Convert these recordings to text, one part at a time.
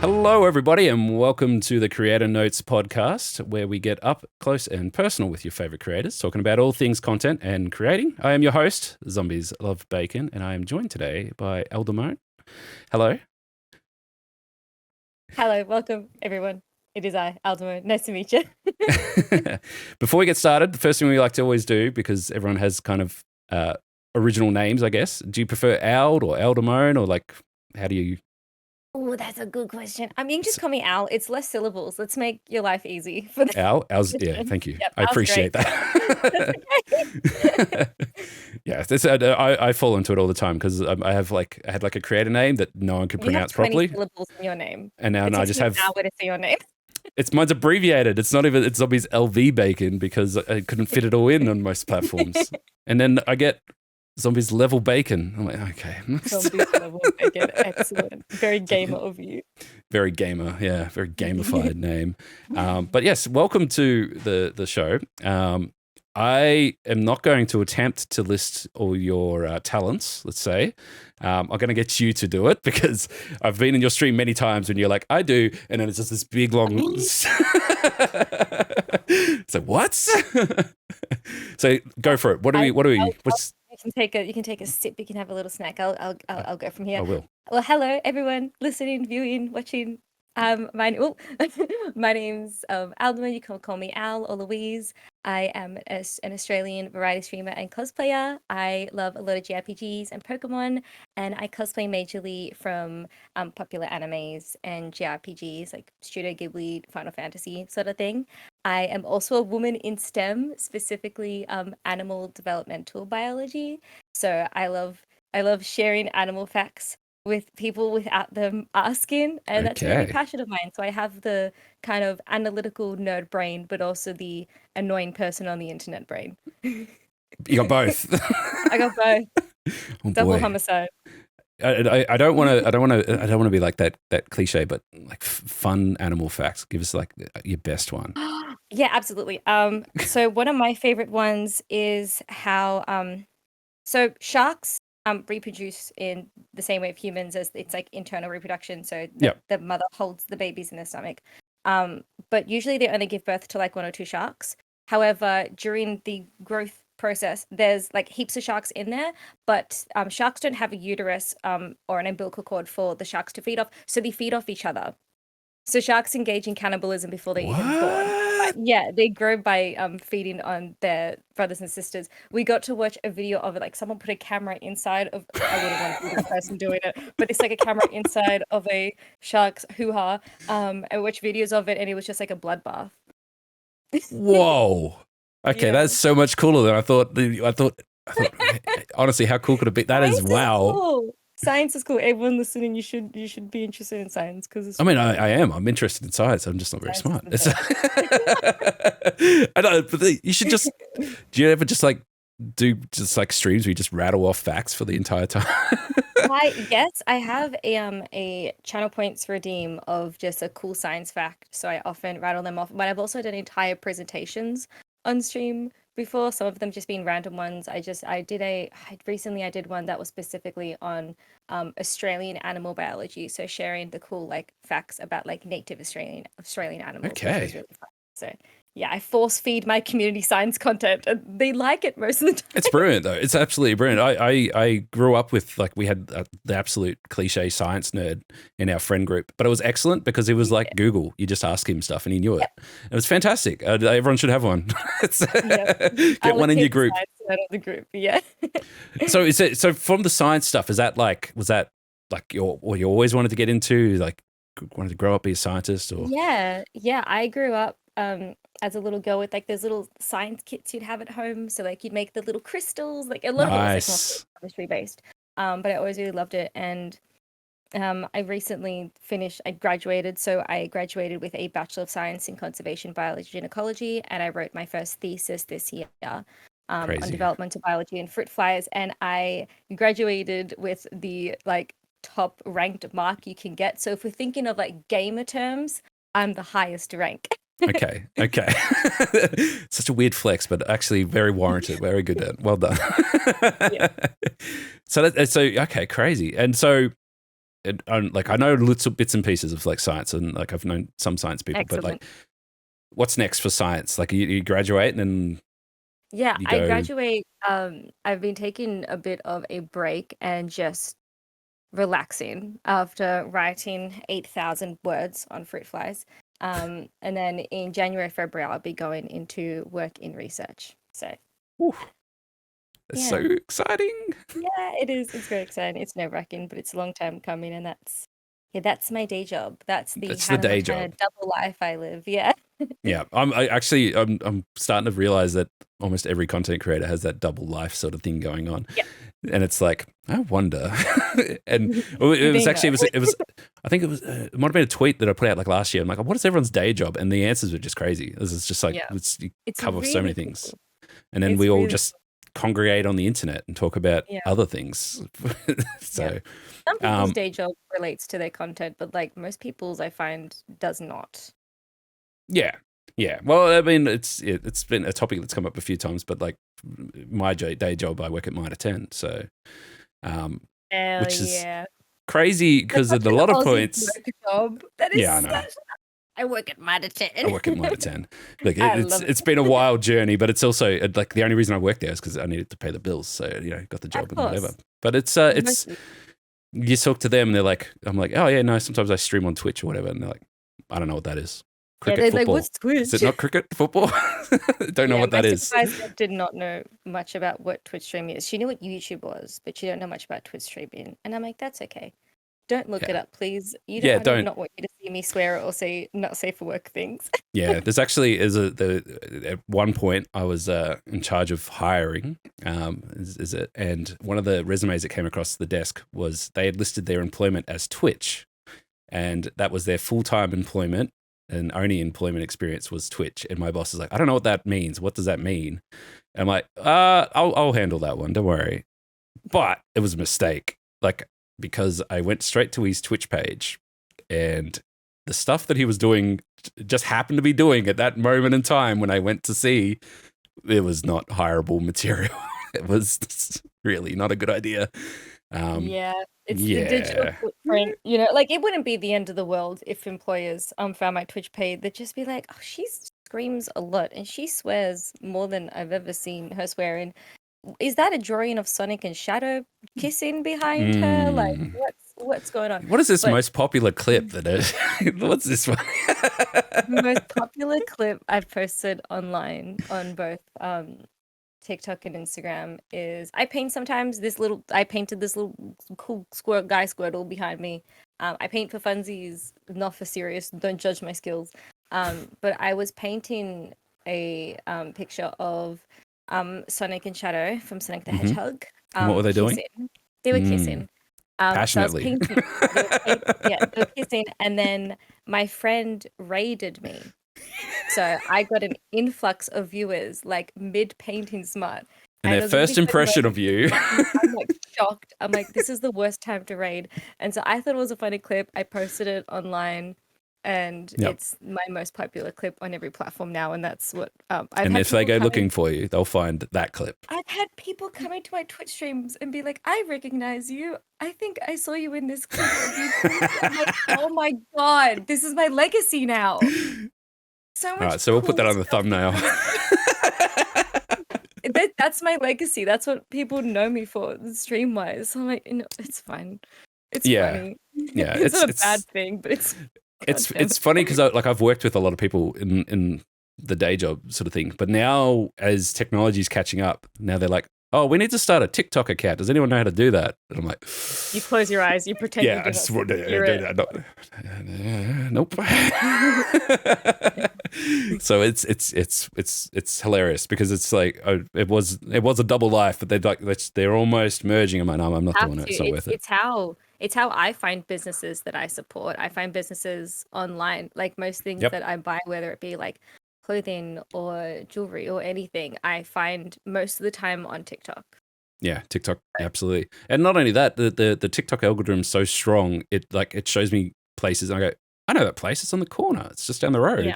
Hello, everybody, and welcome to the Creator Notes podcast, where we get up close and personal with your favorite creators, talking about all things content and creating. I am your host, ZombiesLvBacon, and I am joined today by Owldamone. Hello. Hello, welcome, everyone. It is I, Owldamone. Nice to meet you. Before we get started, the first thing we like to always do, because everyone has kind of original names, I guess. Do you prefer Owld or Owldamone, or like, how do you... Oh, that's a good question. I mean, just call me Al. It's less syllables. Let's make your life easy for the Owl's, yeah, thank you. Yep, I Al's appreciate great. that. Yeah, I fall into it all the time because I had like a creator name that no one could pronounce You have 20 properly, syllables in your name. and now I just have an hour to say your name. mine's abbreviated. It's not even ZombiesLvBacon because I couldn't fit it all in on most platforms, and then I get ZombiesLvBacon. I'm like, okay. ZombiesLvBacon. Excellent. Very gamer of you. Very gamer, yeah, very gamified name. But yes, welcome to the show. I am not going to attempt to list all your talents, let's say. I'm going to get you to do it because I've been in your stream many times when you're like, I do, and then it's just this big long... So what? So go for it. What do we... What's... You can take a sip. You can have a little snack. I'll go from here. I will. Well, hello everyone, listening, viewing, watching. My name's Owldamone. You can call me Al or Louise. I am an Australian variety streamer and cosplayer. I love a lot of JRPGs and Pokemon, and I cosplay majorly from popular animes and JRPGs like Studio Ghibli, Final Fantasy sort of thing. I am also a woman in STEM, specifically animal developmental biology. So I love sharing animal facts with people without them asking, and that's a really passion of mine. So I have the kind of analytical nerd brain, but also the annoying person on the internet brain. You got both. I got both. Oh, Double boy. homicide. I don't want to be like that cliche, but like fun animal facts. Give us like your best one. Yeah, absolutely. So one of my favorite ones is how so sharks reproduce in the same way of humans, as it's like internal reproduction. So the mother holds the babies in their stomach. But usually they only give birth to like one or two sharks. However, during the growth process, there's like heaps of sharks in there, but sharks don't have a uterus or an umbilical cord for the sharks to feed off, so they feed off each other. So sharks engage in cannibalism before they're even born. Yeah, they grow by feeding on their brothers and sisters. We got to watch a video of it, like someone put a camera inside of, I wouldn't want to be the person doing it, but it's like a camera inside of a shark's hoo-ha, and watch videos of it, and it was just like a bloodbath. Whoa. Okay, Yeah. That's so much cooler than I thought. Honestly, how cool could it be? That is wow. Cool. Science is cool. Everyone listening, you should be interested in science because I mean, I am. I'm interested in science. I'm just not very smart. I know, but you should just. Do you ever just like do just like streams where you just rattle off facts for the entire time? Yes, I have a channel points redeem of just a cool science fact, so I often rattle them off. But I've also done entire presentations on stream before, some of them just being random ones. I recently did one that was specifically on Australian animal biology, so sharing the cool like facts about like native Australian animals. Okay. Which was really fun. So yeah, I force feed my community science content, and they like it most of the time. It's brilliant though. It's absolutely brilliant. I grew up with like, we had the absolute cliche science nerd in our friend group, but it was excellent because it was like Google. You just ask him stuff and he knew it. It was fantastic. Everyone should have one. Get one in your group. The group, yeah. So from the science stuff, was that like what you always wanted to get into? Like wanted to grow up be a scientist, or? Yeah. I grew up as a little girl with like those little science kits you'd have at home. So like you'd make the little crystals, like a lot of it was like more chemistry based. But I always really loved it. And I recently I graduated. So I graduated with a Bachelor of Science in Conservation Biology and Ecology. And I wrote my first thesis this year on developmental biology and fruit flies. And I graduated with the like top ranked mark you can get. So if we're thinking of like gamer terms, I'm the highest rank. Okay. Such a weird flex, but actually very warranted. Very good, Dan. Well done. Yeah. So okay, crazy. And so like I know little bits and pieces of like science, and like I've known some science people, but like, Excellent. what's next for science? Like you graduate and then Yeah, you I go, graduate. I've been taking a bit of a break and just relaxing after writing 8,000 words on fruit flies. And then in January, February, I'll be going into work in research. So, "Ooh, that's so yeah. exciting." Yeah, it is. It's very exciting. It's nerve-wracking, but it's a long time coming, and that's my day job. That's the That's the Hannah day Montana job. double life I live. Yeah. Yeah, I'm starting to realize that almost every content creator has that double life sort of thing going on, Yeah. and it's like I wonder. And it was They know. actually I think it might have been a tweet that I put out like last year. I'm like, what is everyone's day job? And the answers were just crazy. This is just like Yeah. you It's cover so many really things, cool. and then It's we all really just congregate on the internet and talk about Yeah. other things. Yeah. So, Some people's um, day job relates to their content, but like most people's, I find, does not. yeah, yeah. Well, I mean, it's been a topic that's come up a few times, but like my day job, I work at Mitre 10, so Hell which is yeah. crazy That's because such at a an lot of Aussie points, work job. That is yeah, I know. such. I work at Mitre I 10. work at Mitre 10. Look, I love it. it's been a wild journey, but it's also like the only reason I work there is because I needed to pay the bills. So got the job Of and whatever. course. But it's Mostly. you talk to them and they're like, I'm like, oh yeah, no. Sometimes I stream on Twitch or whatever, and they're like, I don't know what that is. Yeah, Cricket they're like, football. what's Is it Twitch? not cricket football? Don't know Yeah, what my that is. supervisor did not know much about what Twitch streaming is. She knew what YouTube was, but she don't know much about Twitch streaming. And I'm like, that's okay. Don't look it Yeah, up, please. yeah. I do Don't. not want you to see me swear or say not safe for work things. Yeah, there's actually at one point I was in charge of hiring, is it? And one of the resumes that came across the desk was they had listed their employment as Twitch, and that was their full-time employment, and only employment experience was Twitch. And my boss is like, I don't know what that means. What does that mean? And I'm like, I'll handle that one. Don't worry. But it was a mistake, like because I went straight to his Twitch page, and the stuff that he was doing just happened to be doing at that moment in time when I went to see, it was not hireable material. It was really not a good idea. Yeah, it's the digital Yeah. footprint. Like it wouldn't be the end of the world if employers found my Twitch page. They'd just be like, oh, she screams a lot and she swears more than I've ever seen her swearing. Is that a drawing of Sonic and Shadow kissing behind her? Like Mm. what's going on? What is this But most popular clip that what's this one? the most popular clip I've posted online on both TikTok and Instagram is I painted this little cool Squirtle behind me. I paint for funsies, not for serious. Don't judge my skills. But I was painting a picture of Sonic and Shadow from Sonic the Mhm. Hedgehog. And what were they doing? Kissing. They were kissing. So I was Passionately. painting. Yeah, they were kissing, and then my friend raided me. So I got an influx of viewers, like mid-painting smart. And And their it was a really first funny impression moment. of you. I'm like shocked. I'm like, this is the worst time to raid. And so I thought it was a funny clip. I posted it online, and Yep. it's my most popular clip on every platform now. And that's what I've And had if they people go looking for you, they'll find that clip. I've had people come into my Twitch streams and be like, I recognize you. I think I saw you in this clip of you. I'm like, oh my God, this is my legacy now. So All much right, so we'll put that cool on the stuff thumbnail. That's my legacy. That's what people know me for, stream wise. So I'm like, it's fine. It's Yeah. funny. Yeah, It's not a bad thing, but it's it's funny because I've worked with a lot of people in the day job sort of thing, but now as technology's catching up, now they're like, oh, we need to start a TikTok account. Does anyone know how to do that? And I'm like, you close your eyes, you pretend yeah, you I do just not want to hear do it. that. Nope. So it's hilarious because it's like it was a double life, but they're almost merging. I'm like, no, I'm not doing it. It's not worth it. It's how I find businesses that I support. I find businesses online, like most things Yep. that I buy, whether it be like clothing or jewelry or anything, I find most of the time on TikTok. Yeah, TikTok, absolutely. And not only that, the TikTok algorithm is so strong, it shows me places and I go, I know that place, it's on the corner. It's just down the road. Yeah.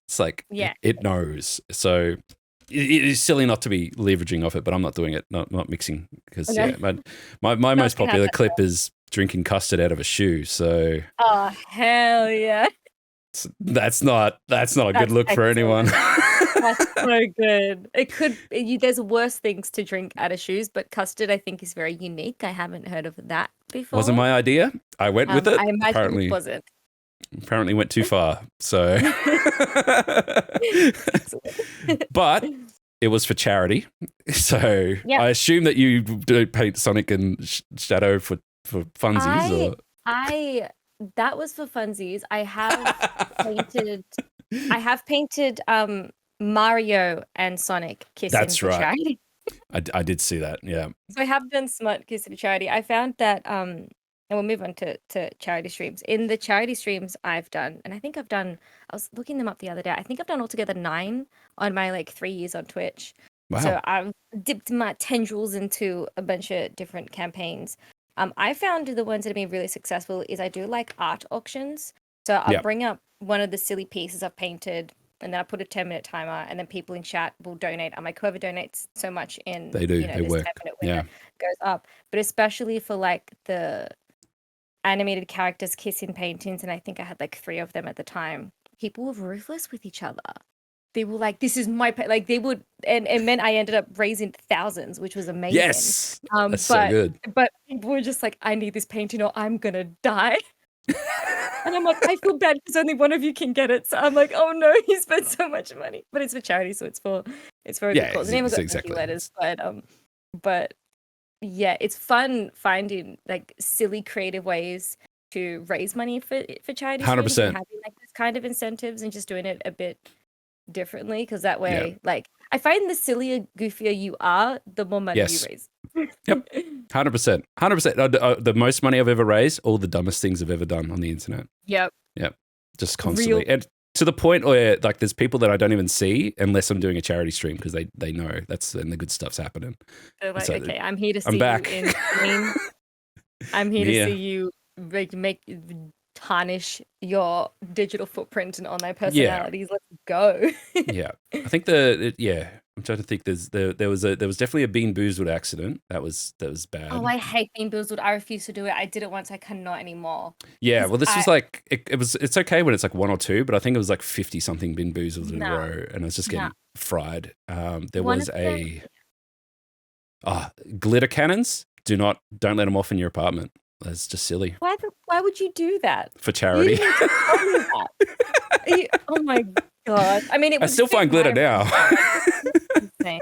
It's like Yeah. it knows. So it is silly not to be leveraging off it, but I'm not doing it, not mixing because Okay. yeah, my most can have popular that clip is drinking custard out of a shoe. So Oh hell yeah! that's not a good look for anyone. That's so good. There's worse things to drink out of shoes, but custard I think is very unique. I haven't heard of that before. Wasn't my idea. I went with it. I imagine it wasn't. Apparently went too far. So, but it was for charity. So I assume that you do paint Sonic and Shadow for funsies. That was for funsies. I have painted Mario and Sonic kissing That's for right. charity. I did see that. Yeah. So I have done smut kissing for charity. I found that and we'll move on to charity streams. In the charity streams I've done, and I was looking them up the other day. I think I've done altogether 9 on my like 3 years on Twitch. Wow. So I've dipped my tendrils into a bunch of different campaigns. I found the ones that have been really successful is I do like art auctions. So I'll bring up one of the silly pieces I've painted, and then I put a 10-minute timer, and then people in chat will donate. I'm like, whoever donates so much in they do, this they work. 10-minute window goes up. But especially for like the animated characters kissing paintings, and I think I had like 3 of them at the time. People were ruthless with each other. They were like, "This is my like." They would, and meant I ended up raising thousands, which was amazing. Yes, that's so good. But people were just like, "I need this painting, or I'm gonna die." And I'm like, I feel bad because only one of you can get it. So I'm like, oh no, he spent so much money, but it's for charity, so it's for a good cause. And everyone's got exactly letters, but yeah, it's fun finding like silly creative ways to raise money for charity. 100%. Having like this kind of incentives and just doing it a bit differently, because that way, like, I find the sillier, goofier you are, the more money you raise. Yep, 100%. 100%. The most money I've ever raised, all the dumbest things I've ever done on the internet. Yep. Just constantly. And to the point where like there's people that I don't even see unless I'm doing a charity stream, because they know that's when the good stuff's happening. They're like, okay, I'm here to see you in pain. I'm here to see you make tarnish your digital footprint and online personalities. Let's go. I think I'm trying to think. There was definitely a Bean Boozled accident. That was bad. Oh, I hate Bean Boozled. I refuse to do it. I did it once. I cannot anymore. Yeah, well, this was like it's okay when it's like 1 or 2, but I think it was like 50 something Bean Boozled in a row, and I was just getting fried. There was glitter cannons. Don't let them off in your apartment. That's just silly. Why would you do that? For charity. Oh my god. I mean, I still find glitter now. Insane.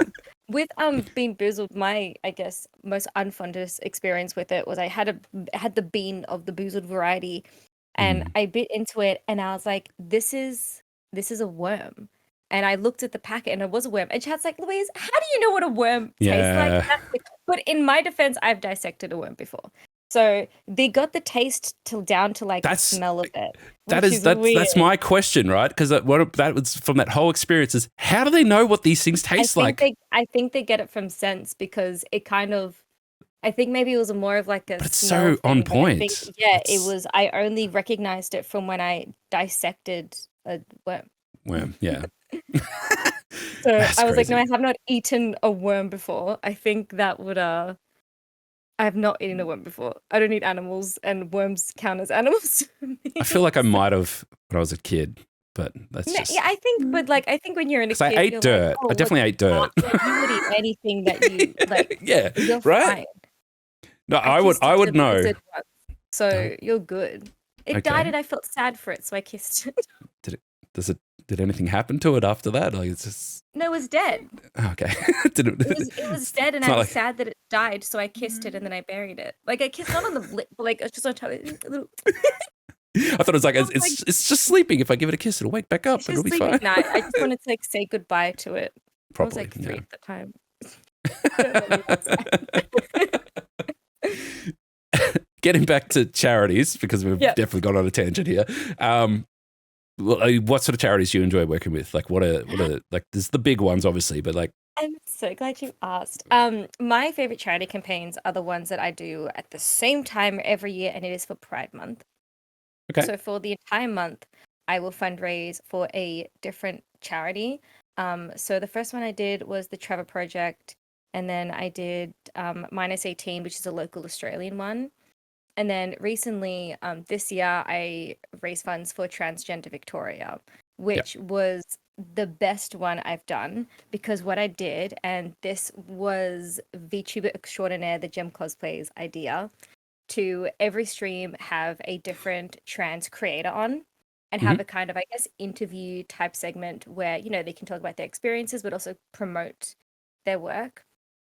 With Bean Boozled, my, I guess, most unfondest experience with it was I had the bean of the boozled variety, and I bit into it, and I was like, this is a worm. And I looked at the packet, and it was a worm. And Chad's like, Louise, how do you know what a worm tastes like? But in my defense, I've dissected a worm before. So they got the taste down to like the smell of it. That's my question, right? Because that was from that whole experience is, how do they know what these things taste like? I think they get it from sense, because it kind of, I think maybe it was more of like a. But it's so on point. It was. I only recognized it from when I dissected a worm. Yeah. So I was like, no, I have not eaten a worm before. I think that would I have not eaten a worm before. I don't eat animals, and worms count as animals. I feel like I might have when I was a kid, but that's just. Yeah, I think when you're in a kid, I ate dirt. I definitely ate dirt. You would eat anything that you like. Yeah, right. Fine. No, I would know. So you're good. It died, and I felt sad for it, so I kissed it. Did anything happen to it after that? Like it's just. No, it was dead. Okay. It was dead, and I was sad that it died, so I kissed it, and then I buried it. Like I kissed not on the lip, but like just on top. I thought it was like it's just sleeping. If I give it a kiss, it'll wake back up. It'll be fine. No, I just wanted to like say goodbye to it. Probably, I was like 3 at the time. Getting back to charities, because we've definitely gone on a tangent here. What sort of charities do you enjoy working with? Like, what are like? There's the big ones, obviously, but like. I'm so glad you asked. My favorite charity campaigns are the ones that I do at the same time every year, and it is for Pride Month. Okay. So for the entire month, I will fundraise for a different charity. So the first one I did was the Trevor Project, and then I did -18, which is a local Australian one. And then recently, this year, I raised funds for Transgender Victoria, Yeah. which was the best one I've done because what I did, and this was VTuber extraordinaire, the Gem Cosplay's idea, to every stream have a different trans creator on and Hmm. have a kind of, I guess, interview type segment where, they can talk about their experiences, but also promote their work.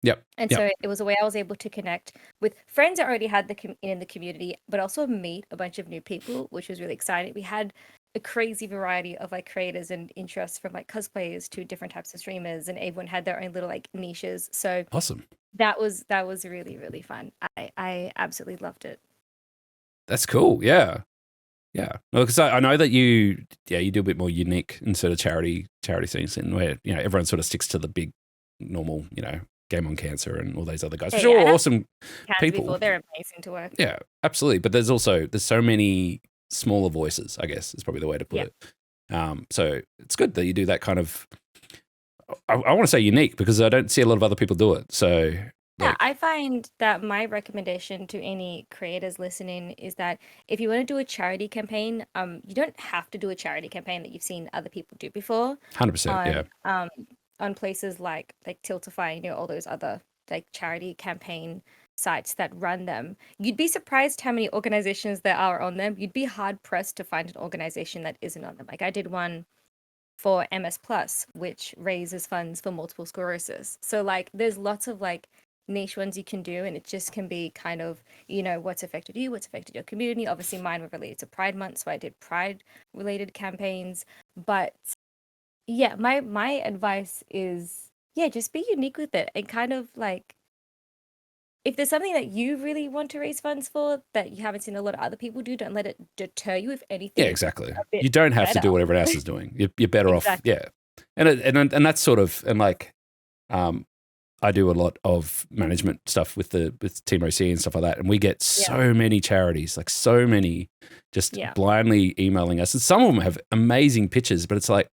Yep. And Yep. so it was a way I was able to connect with friends I already had in the community, but also meet a bunch of new people, which was really exciting. We had a crazy variety of like creators and interests from like cosplayers to different types of streamers, and everyone had their own little like niches. So Awesome. that was really, really fun. I absolutely loved it. That's cool. Yeah. Yeah. Well, because I know that you do a bit more unique in sort of charity scenes, and where everyone sort of sticks to the big, normal, Game on Cancer and all those other guys, Yeah, which are yeah, all and I've awesome had people. before. They're amazing to work with. Yeah, absolutely. But there's so many smaller voices, I guess is probably the way to put Yeah. it. So it's good that you do that kind of. I want to say unique because I don't see a lot of other people do it. So Yeah, like, I find that my recommendation to any creators listening is that if you want to do a charity campaign, you don't have to do a charity campaign that you've seen other people do before 100%. Yeah, on places like Tiltify, all those other like charity campaign sites that run them. You'd be surprised how many organizations there are on them. You'd be hard pressed to find an organization that isn't on them. Like I did one for MS Plus, which raises funds for multiple sclerosis. So like there's lots of like niche ones you can do, and it just can be kind of, what's affected you, what's affected your community. Obviously mine were related to Pride Month, so I did Pride related campaigns. But yeah, my advice is, yeah, just be unique with it and kind of like if there's something that you really want to raise funds for that you haven't seen a lot of other people do, don't let it deter you. If yeah, anything, exactly. a bit You don't have to better. do what everyone else is doing. You're better off. Exactly. Yeah, and that's sort of and like, um, I do a lot of management stuff with Team OC and stuff like that, and we get Yeah. so many charities, like so many, just Yeah. blindly emailing us. And some of them have amazing pitches, but it's like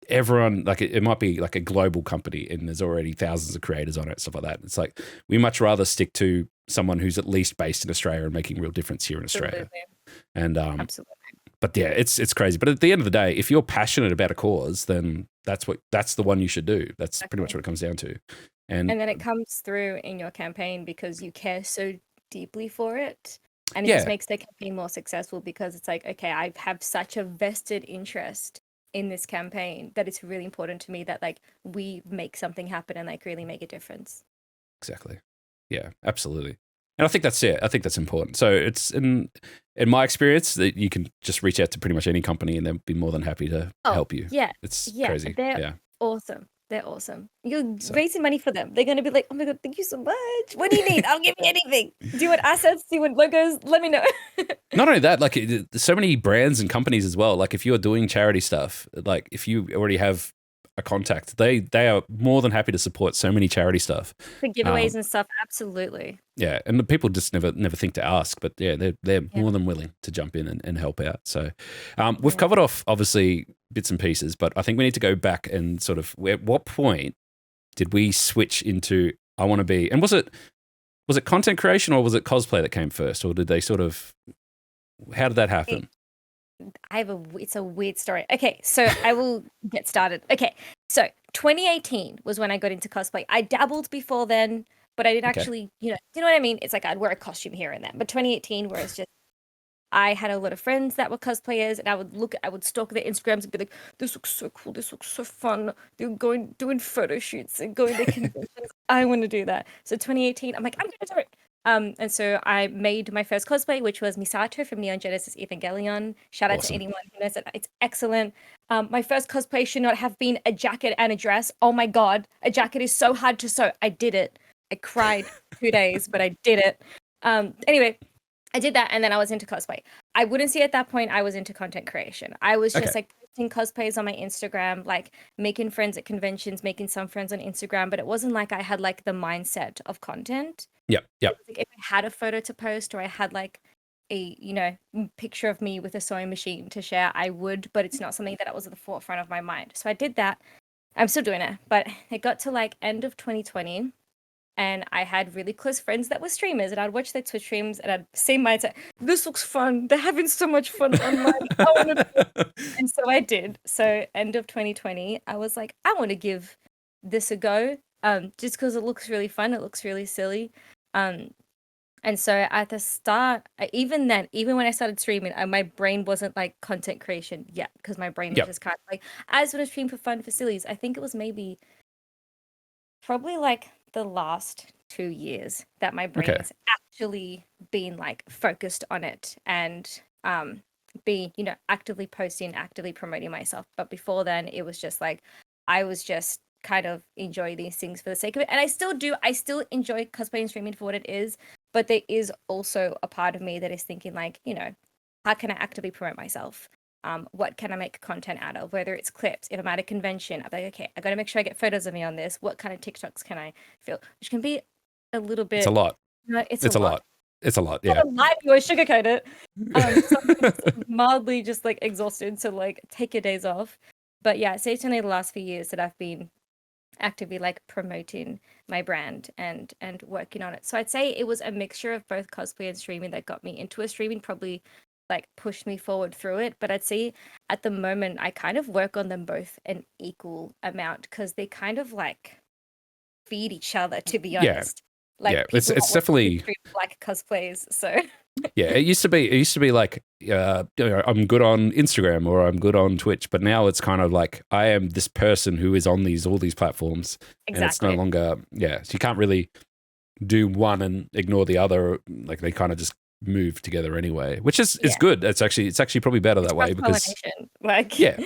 everyone, like it might be like a global company, and there's already thousands of creators on it, stuff like that. It's like we much rather stick to someone who's at least based in Australia and making real difference here in Australia. Absolutely. And Absolutely. but yeah, it's crazy. But at the end of the day, if you're passionate about a cause, then that's the one you should do. That's pretty much Exactly. what it comes down to. And And then it comes through in your campaign because you care so deeply for it. And it just yeah, makes the campaign more successful because it's like, okay, I have such a vested interest in this campaign that it's really important to me that like we make something happen and like really make a difference. exactly. Yeah, absolutely. And I think that's it. I think that's important. So it's in my experience that you can just reach out to pretty much any company and they'll be more than happy to Oh, help you. yeah. It's Yeah. crazy. They're Yeah. awesome. They're awesome. You're So raising money for them. They're going to be like, oh my God, thank you so much. What do you need? I'll give you anything. Do you want assets? Do you want logos? Let me know. not only that, like there's so many brands and companies as well. Like if you're doing charity stuff, like if you already have a contact, they are more than happy to support so many charity stuff. For giveaways Um, and stuff, absolutely. yeah, and the people just never think to ask, but yeah, they're Yeah. more than willing to jump in and help out. So we've Yeah. covered off obviously bits and pieces, but I think we need to go back and sort of at what point did we switch into I want to be, and was it content creation or was it cosplay that came first, or did they sort of how did that happen? It's a weird story. Okay, so I will get started. Okay, so 2018 was when I got into cosplay. I dabbled before then, but I didn't Okay, actually, you know what I mean? It's like I'd wear a costume here and there. But 2018, where it's just I had a lot of friends that were cosplayers, and I would stalk their Instagrams and be like, "This looks so cool. This looks so fun. They're doing photo shoots and going to conventions. I want to do that." So 2018, I'm like, I'm gonna do it. And so I made my first cosplay, which was Misato from Neon Genesis Evangelion. Shout out to awesome. anyone who knows it. It's excellent. My first cosplay should not have been a jacket and a dress. Oh my God, a jacket is so hard to sew. I did it. I cried 2 days, but I did it. Anyway, I did that and then I was into cosplay. I wouldn't say at that point I was into content creation. I was Okay, just like posting cosplays on my Instagram, like making friends at conventions, making some friends on Instagram, but it wasn't like I had like the mindset of content. It yep, was like if I had a photo to post or I had like a, picture of me with a sewing machine to share, I would, but it's not something that was at the forefront of my mind. So I did that. I'm still doing it, but it got to like end of 2020 and I had really close friends that were streamers, and I'd watch their Twitch streams, and I'd see mine say, "This looks fun. They're having so much fun online. I want to." And so I did. So end of 2020, I was like, I want to give this a go. Just because it looks really fun, it looks really silly. And so at the start, even then, even when I started streaming, my brain wasn't like content creation yet, because my brain was Yep. just kind of like, I just want to stream for fun, for sillies. I think it was probably like the last 2 years that my brain Okay. has actually been like focused on it, and be, actively posting, actively promoting myself. But before then, it was just like I was just kind of enjoy these things for the sake of it. And I still do. I still enjoy cosplay and streaming for what it is. But there is also a part of me that is thinking like, how can I actively promote myself? What can I make content out of? Whether it's clips, if I'm at a convention, I'm like, okay, I got to make sure I get photos of me on this. What kind of TikToks can I film? Which can be a little bit. It's a lot. It's It's a a lot. lot. It's a lot. Not Yeah. a lie, you always sugarcoat it. Sometimes mildly just like exhausted, so like take your days off. But yeah, it's only the last few years that I've been actively like promoting my brand and working on it. So I'd say it was a mixture of both cosplay and streaming that got me into a streaming, probably like pushed me forward through it. But I'd say at the moment I kind of work on them both an equal amount, because they kind of like feed each other, to be Yeah. honest. Like Yeah. people It's don't want to definitely. stream like cosplays, so Yeah, it used to be like I'm good on Instagram or I'm good on Twitch, but now it's kind of like I am this person who is on all these platforms, and it's no exactly. longer so you can't really do one and ignore the other. Like they kind of just move together anyway, which is Yeah. good. It's actually probably better It's that way because cross-pollination. Like yeah,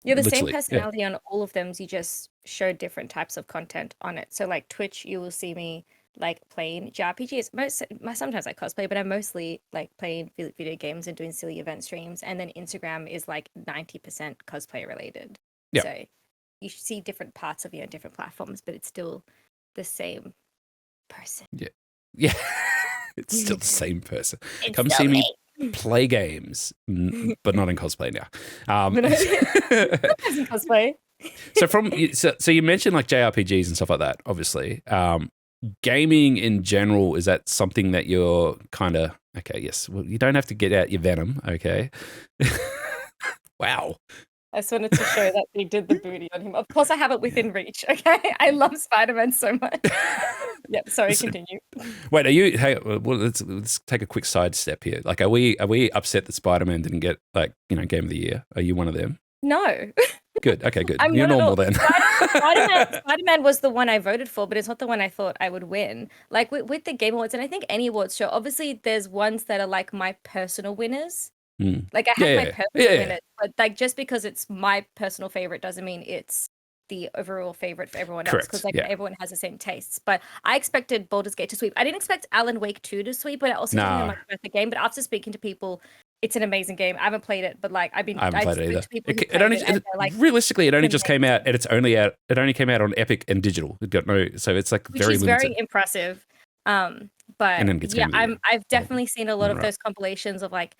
you're the same literally personality on all of them, you just show different types of content on it. So like Twitch, you will see me like playing JRPGs. Sometimes I cosplay, but I'm mostly like playing video games and doing silly event streams. And then Instagram is like 90% cosplay related. Yeah. So you see different parts of you on different platforms, but it's still the same person. yeah. It's still the same person. It's Come still see me play games, but not in cosplay now. Sometimes in cosplay. So you mentioned like JRPGs and stuff like that. Obviously, gaming in general, is that something that you're kind of okay? Yes, well, you don't have to get out your venom. Okay. Wow. I just wanted to show that they did the booty on him. Of course, I have it within reach. Okay, I love Spider-Man so much. Yep. Sorry, continue. Wait, are you? Hey, well, let's take a quick side step here. Like, are we upset that Spider-Man didn't get like Game of the Year? Are you one of them? No. Good. Okay, good. I'm You're not at normal all. then. Spider-Man was the one I voted for, but it's not the one I thought I would win. Like with the Game Awards, and I think any awards show, obviously there's ones that are like my personal winners. Like I have my personal winners, but like just because it's my personal favorite doesn't mean it's the overall favorite for everyone else, because like everyone has the same tastes. But I expected Baldur's Gate to sweep. I didn't expect Alan Wake 2 to sweep, but I also didn't know much about the game. But after speaking to people, it's an amazing game. I haven't played it, but like I haven't played it either. Realistically, it only just came out, and it's only out. It only came out on Epic and digital. It got so it's like which very is limited. very impressive. But yeah, I've definitely seen a lot of those compilations of like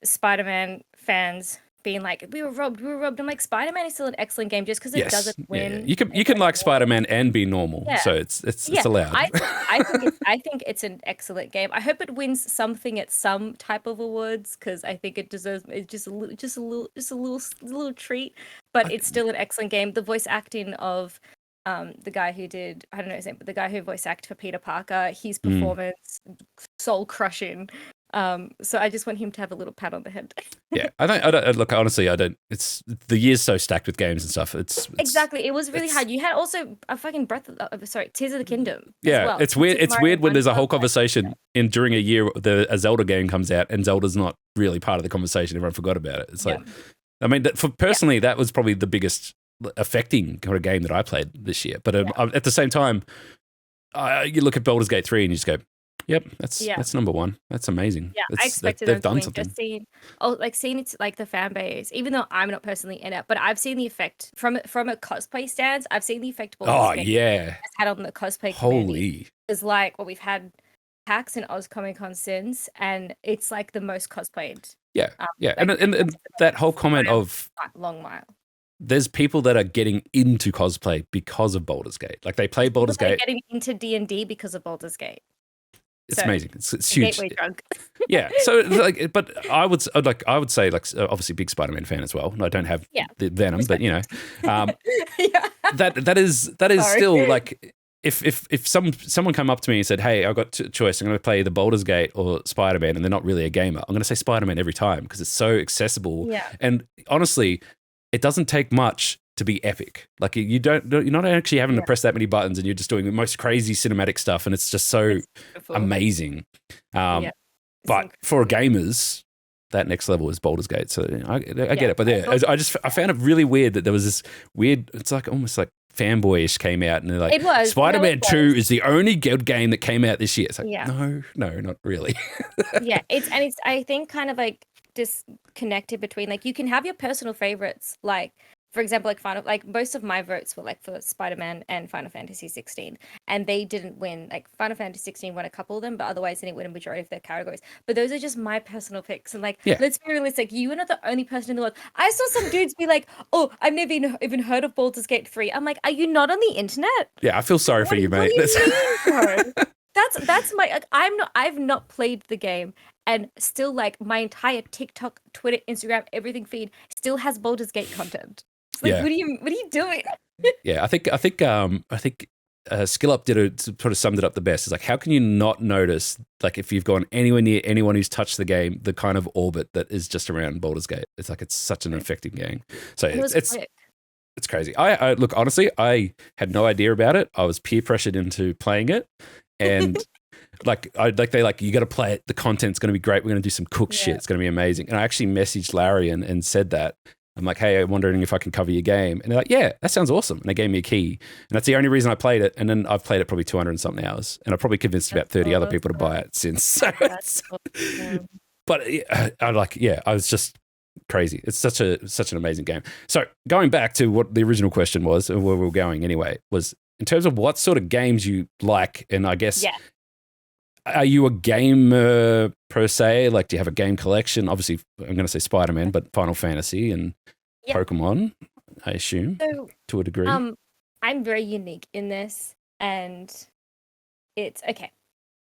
Spider-Man fans being like, we were robbed. I'm like, Spider-Man is still an excellent game just because it doesn't win. Yeah. You can like Spider-Man and be normal, so it's allowed. I think it's an excellent game. I hope it wins something at some type of awards, because I think it deserves just a little treat. But it's still an excellent game. The voice acting of the guy who did, I don't know his name, but the guy who voice acted for Peter Parker, his performance soul crushing. So I just want him to have a little pat on the head. Yeah, I don't look, honestly, I don't. It's the year's so stacked with games and stuff. It's exactly. It was really hard. You had also a fucking Tears of the Kingdom. Yeah, as well. It's weird. It's weird when there's a whole conversation during a year a Zelda game comes out and Zelda's not really part of the conversation. Everyone forgot about it. It's like, I mean, personally, that was probably the biggest affecting kind of game that I played this year. But at the same time, you look at Baldur's Gate 3 and you just go, yep, that's number one. That's amazing. Yeah, I expected them to win. Just seeing it's like the fan base, even though I'm not personally in it, but I've seen the effect from a cosplay stance. I've seen the effect has had on the cosplay community. It's like we've had PAX and Oz Comic Con since, and it's like the most cosplayed. Yeah, and that whole comment of long mile. there's people that are getting into cosplay because of Baldur's Gate. Like they play Baldur's People that are Gate. getting into D&D because of Baldur's Gate. It's So, amazing. It's a huge. gateway drug. Yeah. So like, but I would say like obviously big Spider-Man fan as well. And I don't have the Venom, but you know, Yeah. that is Sorry. still like if someone come up to me and said, "Hey, I've got a choice. I'm going to play the Baldur's Gate or Spider-Man," and they're not really a gamer, I'm going to say Spider-Man every time because it's so accessible. Yeah. And honestly, it doesn't take much to be epic. Like you're not actually having to press that many buttons, and you're just doing the most crazy cinematic stuff, and it's just so amazing. But for gamers, that next level is Baldur's Gate. So I get it. But yeah, I found it really weird that there was this weird. It's like almost like fanboyish came out, and they're like, it was Spider-Man 2 is the only good game that came out this year. It's like, no, not really. It's I think kind of like disconnected between like you can have your personal favorites, like for example, like most of my votes were like for Spider-Man and Final Fantasy 16, and they didn't win. Like Final Fantasy 16 won a couple of them, but otherwise they didn't win a majority of their categories. But those are just my personal picks, and like let's be realistic, you are not the only person in the world. I saw some dudes be like, "Oh, I've never even heard of Baldur's Gate 3." I'm like, "Are you not on the internet?" Yeah, I feel sorry for you, mate. What do you mean, bro? That's my like, I've not played the game, and still like my entire TikTok, Twitter, Instagram, everything feed still has Baldur's Gate content. Like, what are you doing? Yeah, I think Skill Up sort of summed it up the best. It's like, how can you not notice, like, if you've gone anywhere near anyone who's touched the game, the kind of orbit that is just around Baldur's Gate? It's like it's such an affecting game. So it's crazy. I look, honestly, I had no idea about it. I was peer pressured into playing it, and they're like, you got to play it. The content's going to be great. We're going to do some cook shit. It's going to be amazing. And I actually messaged Larry and said that. I'm like, hey, I'm wondering if I can cover your game. And they're like, yeah, that sounds awesome. And they gave me a key. And that's the only reason I played it. And then I've played it probably 200 and something hours. And I've probably convinced about 30 other people to buy it since. So but I was just crazy. It's such an amazing game. So going back to what the original question was, and where we were going anyway, was in terms of what sort of games you like. And I guess, are you a gamer per se? Like, do you have a game collection? Obviously, I'm going to say Spider-Man, but Final Fantasy and Pokemon, I assume, to a degree. I'm very unique in this, and it's okay.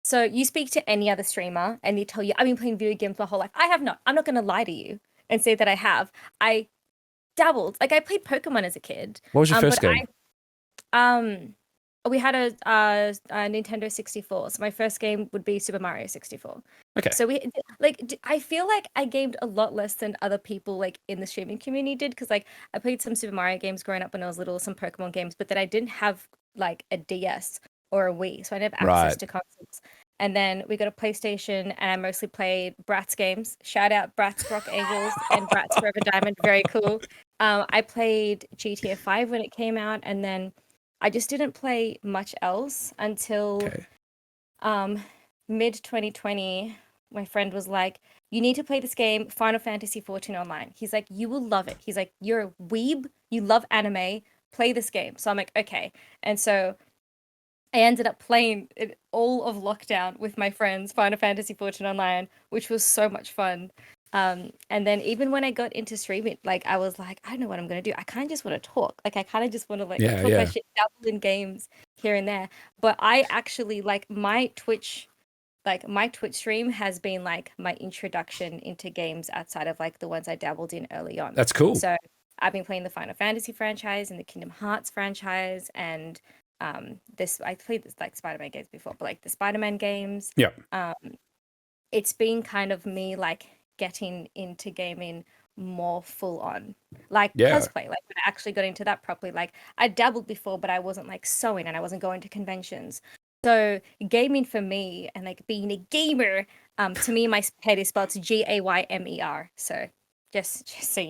So you speak to any other streamer, and they tell you, I've been playing video games my whole life. I have not. I'm not going to lie to you and say that I have. I dabbled. Like, I played Pokemon as a kid. What was your first game? We had a Nintendo 64, so my first game would be Super Mario 64. Okay. So I feel like I gamed a lot less than other people like in the streaming community did, because like I played some Super Mario games growing up when I was little, some Pokemon games, but then I didn't have like a DS or a Wii, so I didn't have access to consoles. And then we got a PlayStation, and I mostly played Bratz games. Shout out Bratz Rock Angels and Bratz Forever Diamond, very cool. I played GTA 5 when it came out, and then I just didn't play much else until mid 2020. My friend was like, you need to play this game, Final Fantasy 14 Online. He's like, you will love it. He's like, you're a weeb, you love anime, play this game. So I'm like, okay. And so I ended up playing it all of lockdown with my friends, Final Fantasy 14 Online, which was so much fun. And then even when I got into streaming, like I was like, I don't know what I'm gonna do. I kind of just want to talk. Like I kind of just want to talk my shit, dabble in games here and there. But I actually like my Twitch stream has been like my introduction into games outside of like the ones I dabbled in early on. That's cool. So I've been playing the Final Fantasy franchise and the Kingdom Hearts franchise, and I played this like Spider-Man games before, but like the Spider-Man games. Yeah. It's been kind of me like getting into gaming more full on, like cosplay. Like when I actually got into that properly, like I dabbled before, but I wasn't like sewing and I wasn't going to conventions. So gaming for me and like being a gamer, to me, my head is spelled Gaymer. So just so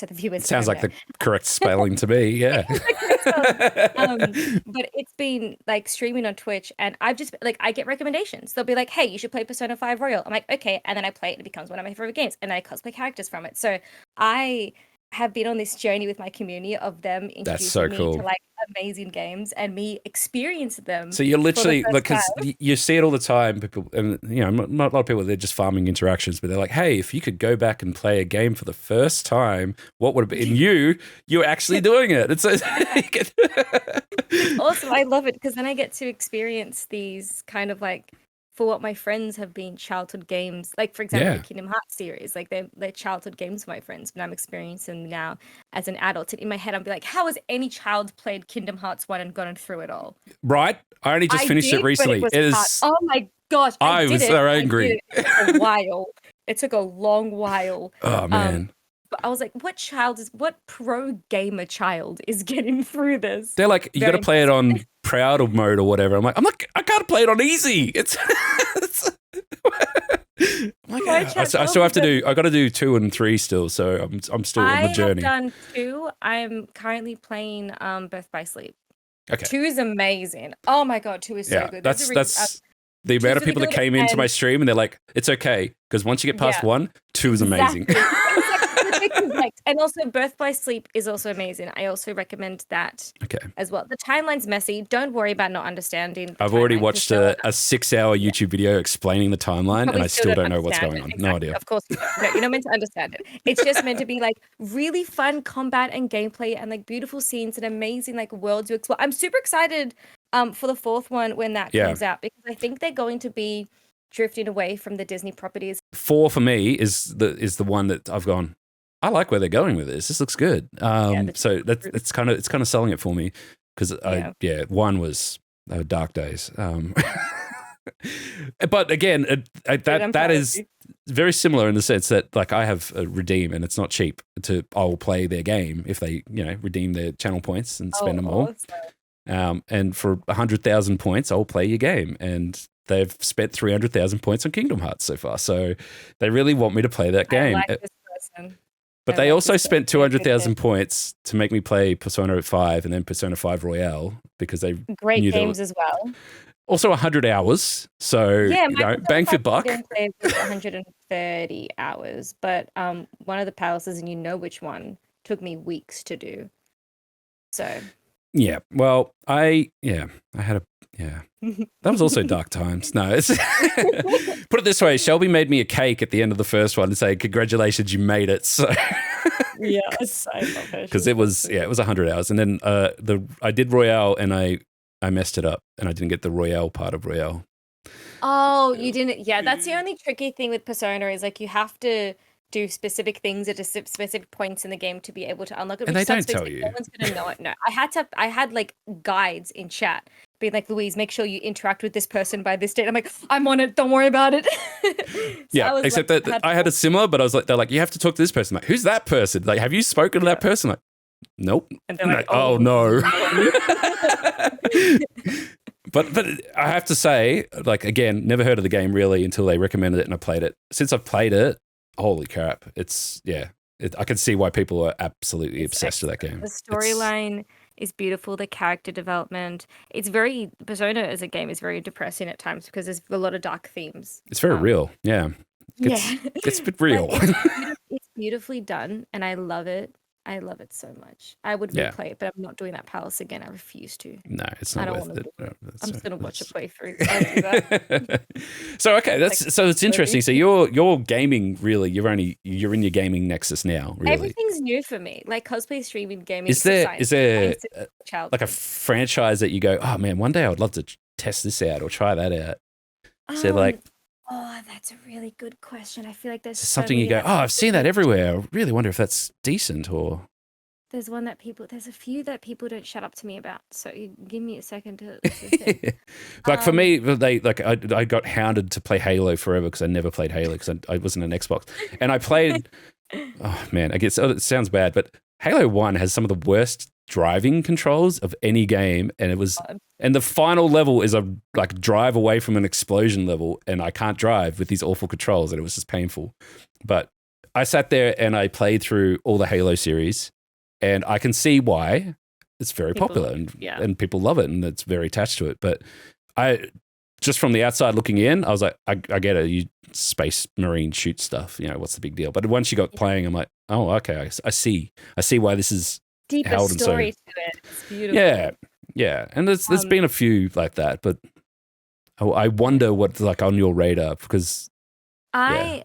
the viewers. Sounds like the correct spelling to me. Yeah. But it's been like streaming on Twitch, and I've just like I get recommendations. They'll be like, "Hey, you should play Persona 5 Royal." I'm like, "Okay," and then I play it, and it becomes one of my favorite games, and I cosplay characters from it. So I have been on this journey with my community of them That's so introducing me to cool. like amazing games and me experiencing them So you're for the literally like, first time. because you see it all the time. People, and not a lot of people. They're just farming interactions, but they're like, "Hey, if you could go back and play a game for the first time, what would it be?" And you're actually doing it. It's It's awesome. I love it because then I get to experience these kind of like for what my friends have been childhood games. Like for example, the yeah, Kingdom Hearts series. Like they're childhood games for my friends, but I'm experiencing them now as an adult. And in my head, I'm be like, how has any child played Kingdom Hearts 1 and gone through it all? right. I only just I finished it did, but it recently. was It hard. is. Oh my gosh, I I did was it. so I did angry. it. It took a while. It took a long while. Oh Um, man. but I was like, what pro gamer child is getting through this? They're like, you got Very to play it impressive. on proud of mode or whatever. I'm like, I can't play it on easy. it's I'm like, My I chat still have to tells me do. I got to do 2 and 3 still, so I'm still on I the have journey. done 2. I'm currently playing Birth by Sleep. Okay. 2 is amazing. Oh my god, 2 is so Yeah, good. that's the 2 amount is of really people that good, came into my and stream and they're like, it's okay because once you get past yeah, 1, 2 is amazing. exactly. Exactly correct. And also Birth by Sleep is also amazing. I also recommend that Okay. as well. The timeline's messy. Don't worry about not understanding the I've already timeline because watched no one a 6-hour yeah. YouTube video explaining the timeline, and Probably I still still don't don't know what's understand going it. on. No Exactly. idea. Of course you don't. No, you're not meant to understand it. It's just meant to be like really fun combat and gameplay and like beautiful scenes and amazing like worlds to explore. I'm super excited for the 4th one when that Yeah. comes out because I think they're going to be drifting away from the Disney properties. 4 for me is the one that I've gone, I like where they're going with this. This looks good. Yeah, So it's kind of selling it for me because yeah. 1 was dark days. But again, Dude, I'm that proud of is you. very similar in the sense that like I have a redeem and it's not cheap to I will play their game if they redeem their channel points and spend Oh, them all. awesome. And for 100,000 points, I'll play your game. And they've spent 300,000 points on Kingdom Hearts so far. So they really want me to play that I game. like this person. But I they like also this spent person. Good pick. 200,000 points to make me play Persona 5 and then Persona 5 Royale because they Great knew games as well. also 100 hours. So, Yeah, my bang for Persona 5 buck. gameplay was 130 hours, but one of the palaces, and you know which one, took me weeks to do. So Yeah. Well, I had a, yeah. That was also dark times. No, it's put it this way. Shelby made me a cake at the end of the first one and say, congratulations, you made it. So yeah, I love her. because it was 100 hours. And then I did Royale and I messed it up and I didn't get the Royale part of Royale. Oh, you didn't. Yeah, that's the only tricky thing with Persona is like you have to do specific things at a specific points in the game to be able to unlock it. And which they don't sucks because, tell like, you. no one's gonna know it. No, I had like guides in chat being like, Louise, make sure you interact with this person by this date. I'm like, I'm on it. Don't worry about it. So Yeah, I was except like, that I had a similar, but I was like, they're like, you have to talk to this person. Like, who's that person? Like, have you spoken to that person? Like, nope. and they're I'm like, like, oh no. But I have to say, like, again, never heard of the game really until they recommended it and I played it. Since I've played it, holy crap. It's, I can see why people are absolutely obsessed with that game. The storyline is beautiful. The character development. Persona as a game is very depressing at times because there's a lot of dark themes. It's very real. Yeah. It's a bit real. It's beautifully done and I love it. I love it so much. I would replay it, but I'm not doing that palace again. I refuse to. No, it's not worth it. I'm just gonna watch a playthrough. I'll do that. So okay, so it's interesting. So you're gaming really. You're in your gaming nexus now. Really, everything's new for me. Like cosplay streaming gaming. Is there like a franchise that you go, oh man, one day I would love to test this out or try that out? So like. Oh, that's a really good question. I feel like there's something you go, oh, I've seen that everywhere. I really wonder if that's decent or. There's a few that people don't shut up to me about. So you give me a second to think. Like for me, I got hounded to play Halo forever because I never played Halo because I wasn't an Xbox. And I played, oh man, I guess it sounds bad, but Halo 1 has some of the worst driving controls of any game, and the final level is a drive away from an explosion level, and I can't drive with these awful controls, and it was just painful. But I sat there and I played through all the Halo series, and I can see why it's very popular and people love it, and it's very attached to it. But I just from the outside looking in, I was like, I get it. You space marine shoot stuff, what's the big deal? But once you got playing, I'm like, Oh, okay. I see. I see why this is Deeper held and so. story to it. It's Yeah, beautiful. yeah. And there's Um, been a few like that, but I wonder what's like on your radar because yeah, I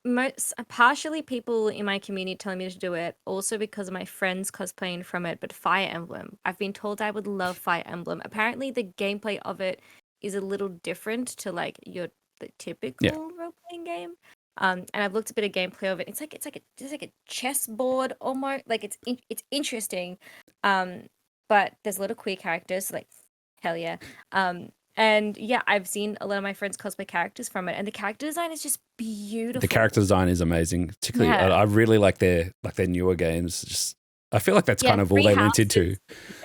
most partially people in my community telling me to do it, also because of my friends cosplaying from it, but Fire Emblem. I've been told I would love Fire Emblem. Apparently the gameplay of it is a little different to like the yeah. typical role-playing game. And I've looked a bit of gameplay of it. It's like a chessboard almost. Like it's interesting. But there's a lot of queer characters, so like hell yeah. And yeah, I've seen a lot of my friends cosplay characters from it, and the character design is just The character beautiful. design is amazing. Particularly, Yeah. I really like their newer games. Just I feel like that's Yeah, kind of all Three they went Houses. into. Yeah,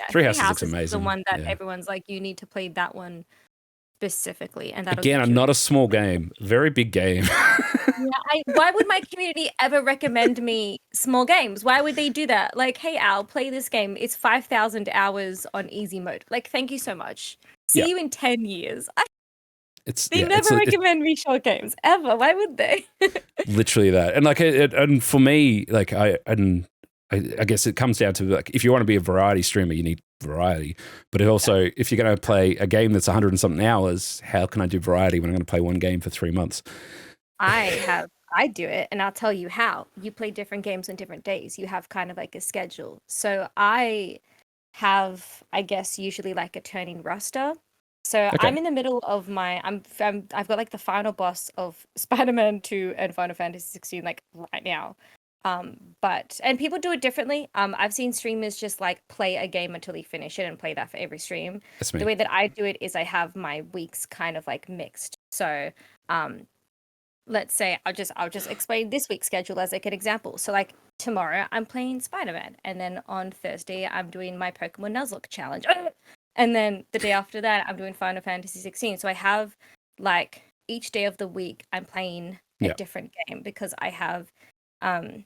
Three Three Houses looks Houses is the amazing. one that Yeah. everyone's like, you need to play that one specifically, and that was Again, literally. not a small game, very big game. Yeah, why would my community ever recommend me small games? Why would they do that? Like, hey Al, play this game. It's 5,000 hours on easy mode. Like, thank you so much. Yeah, See you in 10 years. They it's never recommend me short games ever. Why would they? literally that. And like and for me, like I guess it comes down to like if you want to be a variety streamer, you need variety. But also, if you're going to play a game that's 100 and something hours, how can I do variety when I'm going to play one game for 3 months? I do it, and I'll tell you how. You play different games on different days. You have kind of like a schedule. So I have, I guess, usually like a turning roster. So Okay, I'm in the middle of I've got like the final boss of Spider-Man 2 and Final Fantasy 16 like right now. But and people do it differently. I've seen streamers just like play a game until they finish it and play that for every stream. that's The me. way that I do it is I have my weeks kind of like mixed. So, um, let's say I'll just explain this week's schedule as like an example. So like tomorrow I'm playing Spider-Man, and then on Thursday I'm doing my Pokemon Nuzlocke challenge. And then the day after that I'm doing Final Fantasy 16. So I have like each day of the week I'm playing a Yeah, different game because I have um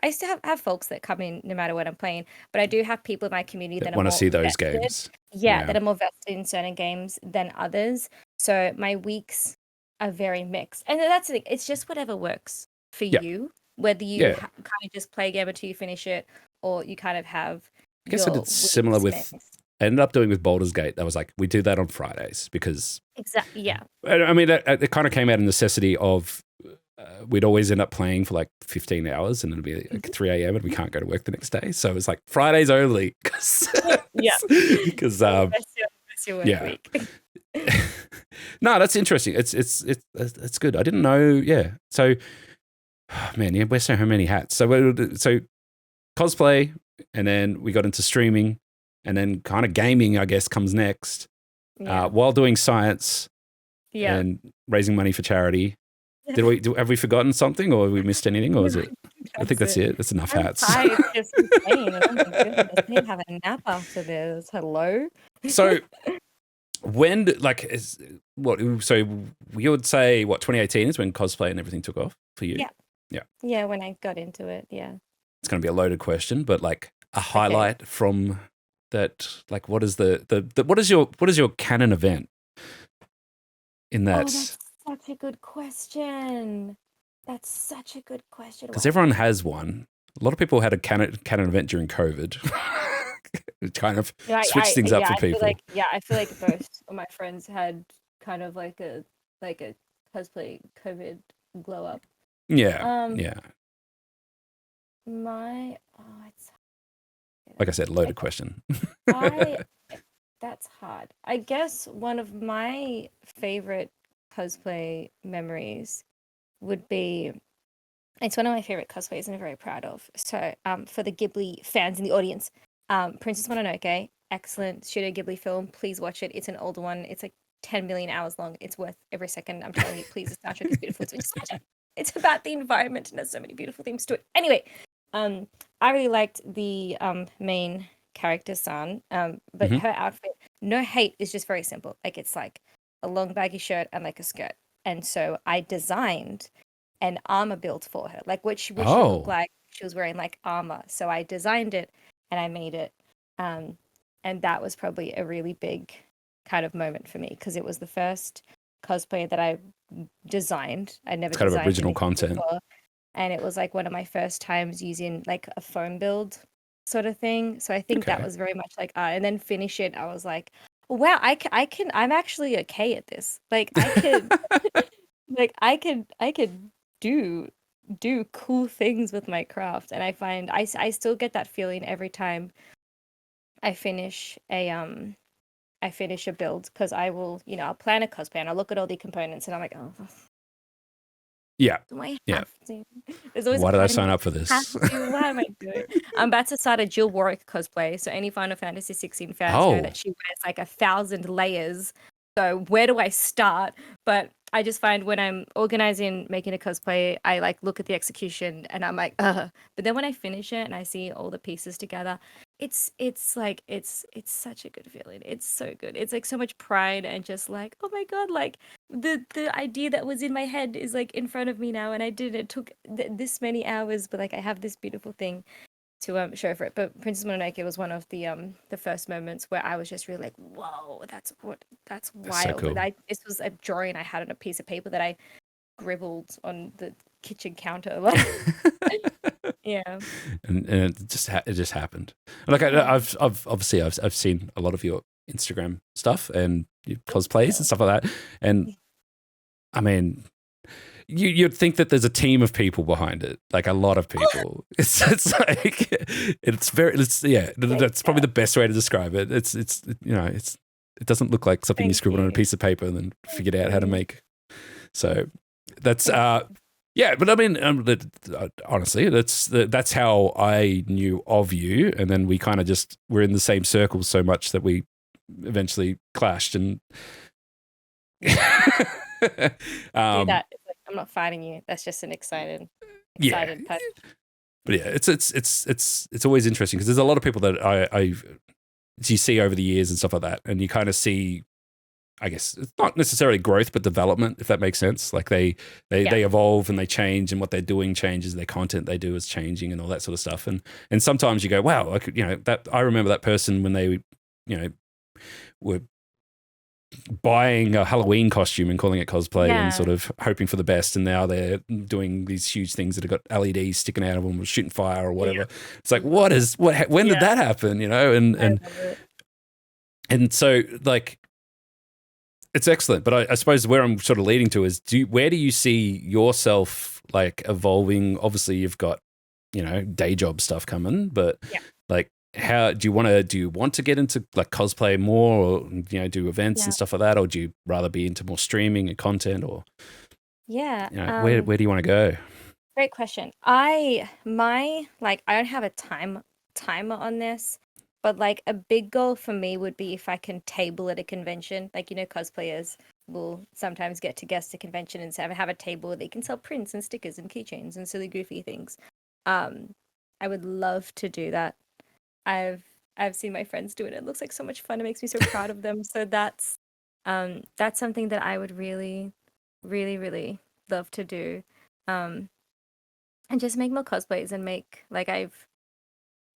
I still have folks that come in no matter what I'm playing, but I do have people in my community that that are want to more see those vested. games. Yeah, Yeah, that are more vested in certain games than others. So my weeks are very mixed. And that's the thing. It's just whatever works for yeah, you, whether you yeah. kind of just play a game until you finish it, or you kind of have I guess I your did similar weeks with. mixed. I ended up doing with Baldur's Gate. That was like we do that on Fridays because Exactly. Yeah. I mean it kind of came out of necessity of we'd always end up playing for like 15 hours and it'd be like 3 a.m. and we can't go to work the next day. So it was like Fridays only Yeah. because Rest your work yeah. week. No, that's interesting. It's good. I didn't know. Yeah. So man, yeah, wear so many hats. So cosplay, and then we got into streaming, and then kind of gaming, I guess, comes next. Yeah. While doing science Yeah. and raising money for charity. Have we forgotten something, or have we missed anything, or No, is it? I think that's that's it. it. That's enough I'm hats. tired just from playing. Oh my goodness. I need to have a nap after this. Hello? So when like is what? So you would say what 2018 is when cosplay and everything took off for you? Yeah. Yeah, Yeah, when I got into it. Yeah. it's going to be a loaded question, but like a Okay. highlight from that. Like, what is the what is your canon event in Oh, that? that's such a good question. That's such a good question. Because Why everyone don't has one. A lot of people had a canon event during COVID. It kind of you know, switched things up yeah, for I feel people. like I feel like most of my friends had kind of like a cosplay COVID glow up. Yeah, Um, yeah. my it's Like I said, loaded question. I that's hard. I guess one of my favorite cosplay memories would be it's one of my favorite cosplays and I'm very proud of. So, for the Ghibli fans in the audience, Princess Mononoke, excellent Studio Ghibli film. Please watch it. It's an older one. It's like 10 million hours long. It's worth every second. I'm telling you, please. The soundtrack is beautiful. It's about the environment and there's so many beautiful themes to it. Anyway, I really liked the main character San, but Hmm. her outfit, no hate, is just very simple. Like it's like a long baggy shirt and like a skirt. And so I designed an armor build for her, like what she looked Oh, like. She was wearing like armor. So I designed it and I made it. Um, and that was probably a really big kind of moment for me because it was the first cosplay that I designed. I never it's kind of designed original anything content. before. and it was like one of my first times using like a foam build sort of thing. So I think that Okay. was very much like art. And then finish it, I was like, wow, I can, I'm actually okay at this. Like I could, like I could do do cool things with my craft, and I find I still get that feeling every time I finish a build, because I will, I'll plan a cosplay and I'll look at all the components and I'm like, oh, Yeah. do I Yeah. have to? There's always a Why did I part of me sign that up for have this? to. What am I doing? I'm about to start a Jill Warwick cosplay. So any Final Fantasy 16 fans know Oh, that she wears like 1,000 layers. So where do I start? But I just find when I'm organizing, making a cosplay, I like look at the execution and I'm like, ugh. But then when I finish it and I see all the pieces together, it's like it's such a good feeling. It's so good. It's like so much pride and just like, oh my God, like the idea that was in my head is like in front of me now, and I did it took this many hours, but like I have this beautiful thing to show for it. But Princess Mononoke was one of the first moments where I was just really like, whoa, that's that's so wild. And cool. I this was a drawing I had on a piece of paper that I scribbled on the kitchen counter. Like, yeah, And it just happened. Like yeah, I've obviously I've seen a lot of your Instagram stuff and your thank cosplays and you. stuff like that. And I mean, you'd think that there's a team of people behind it, like a lot of people. It's like it's yeah. Like, That's probably the best way to describe it. It's it doesn't look like something you thank scribbled on a you, piece of paper and then thank figured out how to you, make. So that's thank you. yeah. But I mean, honestly, that's how I knew of you, and then we kind of just were in the same circles so much that we eventually clashed and. See um, that? It's like, I'm not fighting you. That's just an yeah, excited person. but yeah, it's always interesting because there's a lot of people that I you see over the years and stuff like that, and you kind of see, I guess it's not necessarily growth, but development, if that makes sense. Like Yeah, they evolve and they change, and what they're doing changes. Their content they do is changing, and all that sort of stuff. And sometimes you go, wow, I could, that I remember that person when they, were buying a Halloween costume and calling it cosplay and yeah, sort of hoping for the best. And now they're doing these huge things that have got LEDs sticking out of them or shooting fire or yeah. whatever. It's like, when did Yeah, that happen? And, I and, love it. and so like, it's excellent. But I suppose where I'm sort of leading to is where do you see yourself like evolving? Obviously you've got, day job stuff coming, but Yeah, like, how do you want to get into like cosplay more, or do events and yeah, stuff like that, or do you rather be into more streaming and content, or yeah. where do you want to go? Great question. I don't have a timer on this, but like a big goal for me would be if I can table at a convention. Like, cosplayers will sometimes get to guest a convention and have a table where they can sell prints and stickers and keychains and silly goofy things. Um, I would love to do that. I've I've seen my friends do it. It looks like so much fun. It makes me so proud of them. So that's something that I would really, really, really love to do. Um, and just make more cosplays and make like I've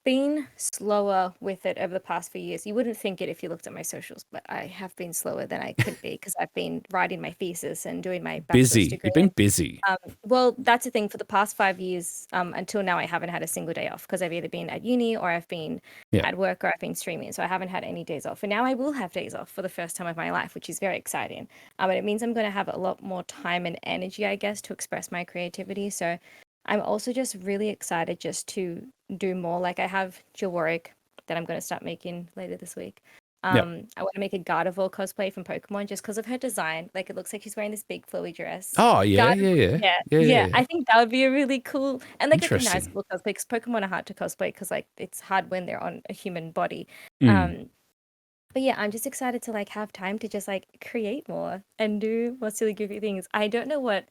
been slower with it over the past few years. You wouldn't think it if you looked at my socials, but I have been slower than I could be because I've been writing my thesis and doing my bachelor's Busy. degree. You've been busy. Well, that's the thing. For the past 5 years, until now, I haven't had a single day off because I've either been at uni or I've been Yeah. at work or I've been streaming. So I haven't had any days off. And now I will have days off for the first time of my life, which is very exciting. And it means I'm going to have a lot more time and energy, I guess, to express my creativity. So I'm also just really excited just to do more. Like I have Jill Warwick that I'm going to start making later this week. Yeah. I want to make a Gardevoir cosplay from Pokemon just because of her design. Like it looks like she's wearing this big flowy dress. Oh yeah, yeah, Gardevoir, yeah, yeah, yeah, yeah, yeah. yeah. I think that would be a really cool and like Interesting. recognizable cosplay because Pokemon are hard to cosplay because like it's hard when they're on a human body. Mm. Um, but yeah, I'm just excited to like have time to just like create more and do more silly goofy things. I don't know what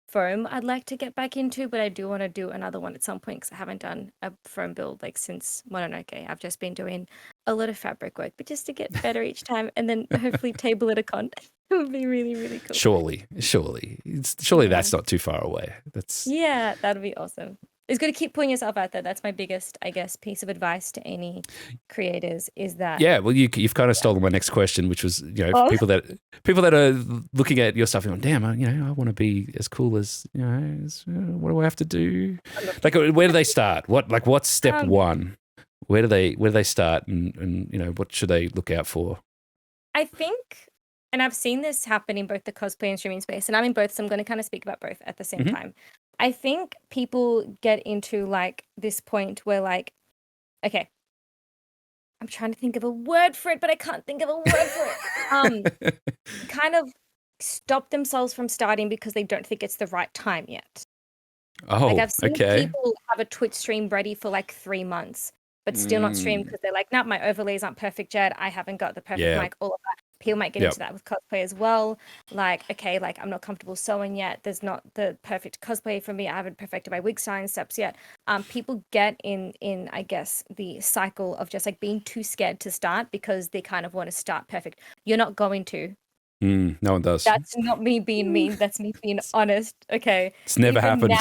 foam I'd like to get back into, but I do want to do another one at some point because I haven't done a foam build like since Mononoke. I've just been doing a lot of fabric work, but just to get better each time and then hopefully table at a con. It would be really, really cool. Surely Yeah. that's not too far away. That's Yeah, that'd be awesome. It's good to keep putting yourself out there. That's my biggest, I guess, piece of advice to any creators is that. Yeah, well, you've kind of stolen my next question, which was, Oh, people that are looking at your stuff and going, damn, I want to be as cool as, what do I have to do? Like, where do they start? What's step one? Where do they start, and what should they look out for? I think, and I've seen this happen in both the cosplay and streaming space, and I'm in both, so I'm going to kind of speak about both at the same time. I think people get into like this point where like, okay, I'm trying to think of a word for it, but I can't think of a word for it. Kind of stop themselves from starting because they don't think it's the right time yet. Oh, like I've seen okay. people have a Twitch stream ready for like 3 months, but still not stream because they're like, nah, my overlays aren't perfect yet. I haven't got the perfect mic, all of that. People might get into that with cosplay as well. Like, okay, like I'm not comfortable sewing yet. There's not the perfect cosplay for me. I haven't perfected my wig styling steps yet. People get in I guess the cycle of just like being too scared to start because they kind of want to start perfect. You're not going to. No one does. That's not me being mean. That's me being honest. Okay. It's never happened.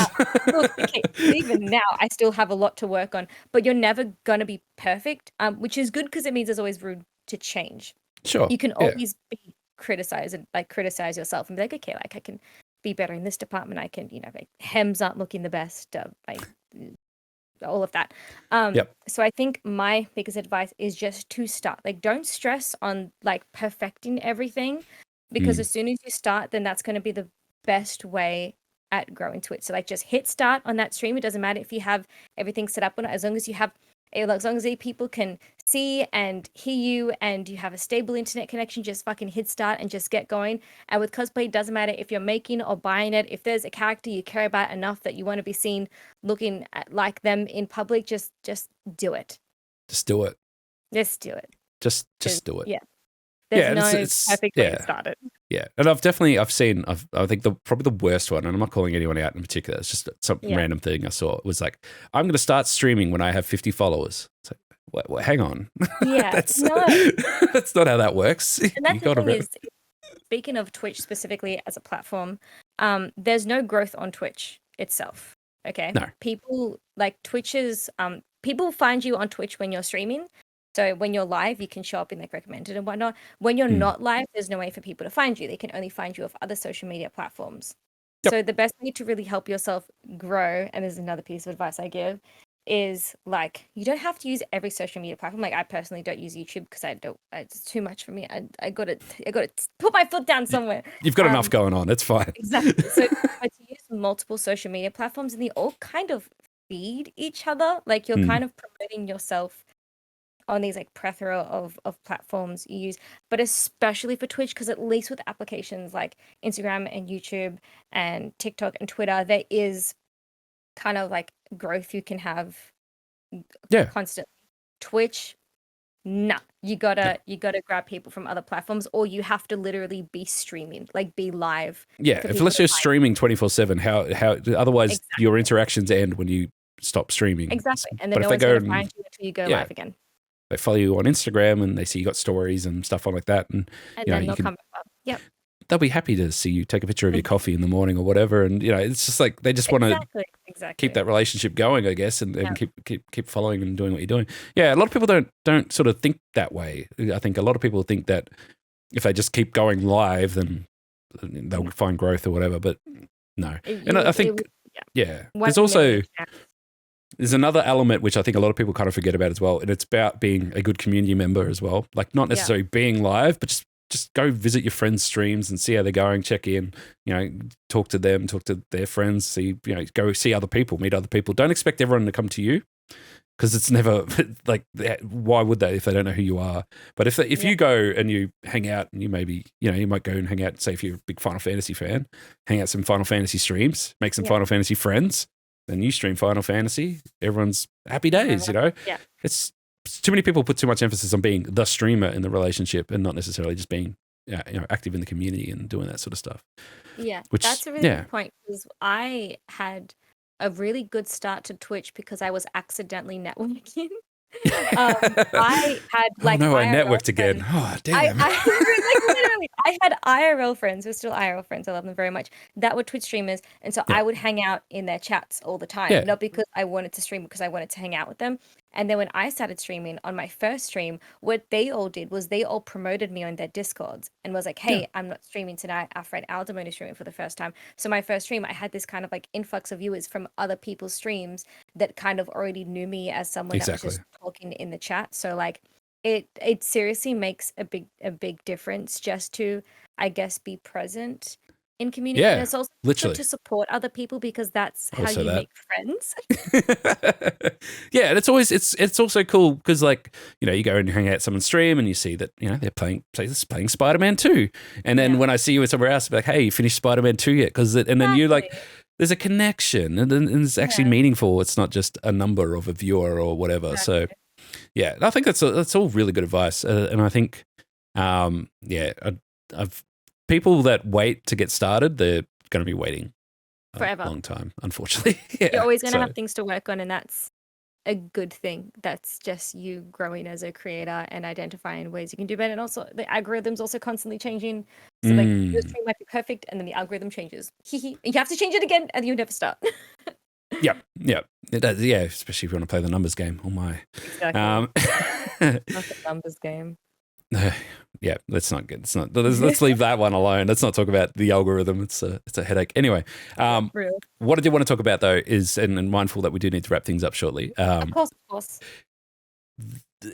Even now, I still have a lot to work on, but you're never going to be perfect, which is good because it means there's always room to change. Sure. You can always be criticized and like criticize yourself and be like, okay, like I can be better in this department. I can, like hems aren't looking the best. Like all of that. So I think my biggest advice is just to start. Like, don't stress on like perfecting everything because as soon as you start, then that's going to be the best way at growing Twitch. So like just hit start on that stream. It doesn't matter if you have everything set up or not, as long as you have as long as people can see and hear you and you have a stable internet connection, just fucking hit start and just get going. And with cosplay, it doesn't matter if you're making or buying it. If there's a character you care about enough that you want to be seen looking like them in public, just do it. Just do it. Just do it. Just do it. Yeah. There's no perfect way to start it. Yeah, and I think probably the worst one, and I'm not calling anyone out in particular. It's just some random thing I saw. It was like, I'm going to start streaming when I have 50 followers. It's like, wait, hang on. Yeah, that's not how that works. And that's the thing is, speaking of Twitch specifically as a platform, there's no growth on Twitch itself. Okay, no. People like Twitch's. People find you on Twitch when you're streaming. So when you're live, you can show up in like recommended and whatnot. When you're not live, there's no way for people to find you. They can only find you off other social media platforms. So the best way to really help yourself grow, and there's another piece of advice I give, is like you don't have to use every social media platform. Like I personally don't use YouTube because it's too much for me. I gotta put my foot down somewhere. You've got enough going on. It's fine. Exactly. So to use multiple social media platforms and they all kind of feed each other. Like you're kind of promoting yourself on these like plethora of platforms you use, but especially for Twitch, because at least with applications like Instagram and YouTube and TikTok and Twitter, there is kind of like growth you can have constantly. Twitch, nah, you gotta grab people from other platforms, or you have to literally be streaming, like be live. Yeah, unless you're streaming 24/7, how otherwise your interactions end when you stop streaming. Exactly, and then no one's gonna find you until you go live again. They follow you on Instagram and they see you got stories and stuff like that, and then they'll come back up. Yep. They'll be happy to see you take a picture of your coffee in the morning or whatever, and it's just like they just want to keep that relationship going, I guess, and keep following and doing what you're doing. Yeah, a lot of people don't sort of think that way. I think a lot of people think that if they just keep going live, then they'll find growth or whatever. But no, and I think there's also. There's another element which I think a lot of people kind of forget about as well, and it's about being a good community member as well. Like not necessarily being live, but just go visit your friends' streams and see how they're going, check in, talk to them, talk to their friends, see, go see other people, meet other people. Don't expect everyone to come to you because it's never like, why would they if they don't know who you are? But if you go and you hang out and you maybe, you might go and hang out, say if you're a big Final Fantasy fan, hang out some Final Fantasy streams, make some Final Fantasy friends. Then you stream Final Fantasy, everyone's happy days, Yeah. It's too many people put too much emphasis on being the streamer in the relationship and not necessarily just being active in the community and doing that sort of stuff. Yeah, that's a really good point because I had a really good start to Twitch because I was accidentally networking. I had Oh like no, I IRL networked again. friends. Oh I, damn. I like literally, I had IRL friends. We're still IRL friends. I love them very much. That were Twitch streamers, and so Yeah. I would hang out in their chats all the time. Yeah. Not because I wanted to stream, because I wanted to hang out with them. And then when I started streaming on my first stream, what they all did was they all promoted me on their Discords and was like, Yeah. "Hey, I'm not streaming tonight. Our friend Owldamone is streaming for the first time." So my first stream, I had this kind of like influx of viewers from other people's streams that kind of already knew me as someone that was Exactly. just talking in the chat. So like it seriously makes a big difference just to, I guess, be present in community. And Yeah. it's also good Literally. to support other people because that's how Also you that. make friends. Yeah, and it's also cool because like you go and hang out at someone's stream and you see that they're playing Spider-Man 2, and then Yeah. when I see you at somewhere else, I'll be like, hey, you finished Spider-Man 2 yet? And then you like Exactly. there's a connection and it's actually Yeah. meaningful. It's not just a number of a viewer or whatever. So Exactly. yeah, I think that's all really good advice, and I think I've people that wait to get started, they're going to be waiting a Forever. long time, unfortunately. You're Yeah, always going to so. have things to work on, and that's a good thing. That's just you growing as a creator and identifying ways you can do better. And also, the algorithm's also constantly changing. So, like, your Mm. stream might be perfect, and then the algorithm changes. You have to change it again, and you never start. Yep, yep. It does, yeah, especially if you want to play the numbers game. Oh my. Exactly. Um, Not the numbers game. yeah, that's not good. It's not. Let's leave that one alone. Let's not talk about the algorithm. It's a headache. Anyway, Real. what I did want to talk about though is, and mindful that we do need to wrap things up shortly. Of course.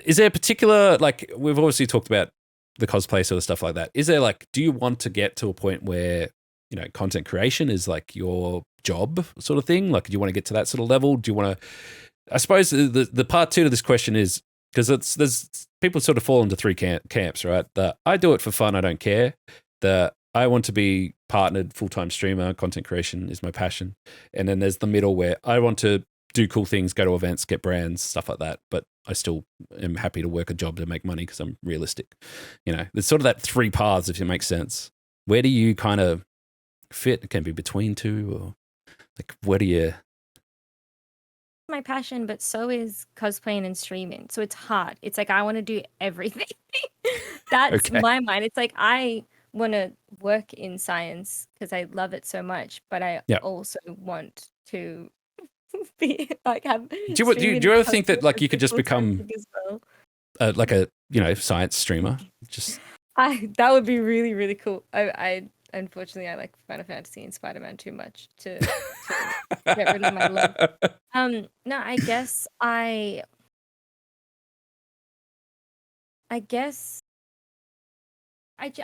Is there a particular, like we've obviously talked about the cosplay sort of stuff like that. Is there like, do you want to get to a point where content creation is like your job sort of thing? Like, do you want to get to that sort of level? Do you want to? I suppose the part two to this question is because there's people sort of fall into three camps, right? The I do it for fun, I don't care. The I want to be partnered full-time streamer, content creation is my passion. And then there's the middle where I want to do cool things, go to events, get brands, stuff like that. But I still am happy to work a job to make money because I'm realistic. There's sort of that three paths, if it makes sense. Where do you kind of fit? It can be between two, or like where do you? My passion, but so is cosplaying and streaming. So it's hard. It's like I want to do everything. That's Okay. my mind. It's like I want to work in science because I love it so much, but I Yep. also want to be like have. Do you ever think that like you could just become as well? like a science streamer? Just That would be really, really cool. I unfortunately I like Final Fantasy and Spider-Man too much to get rid of my love. No, I guess I guess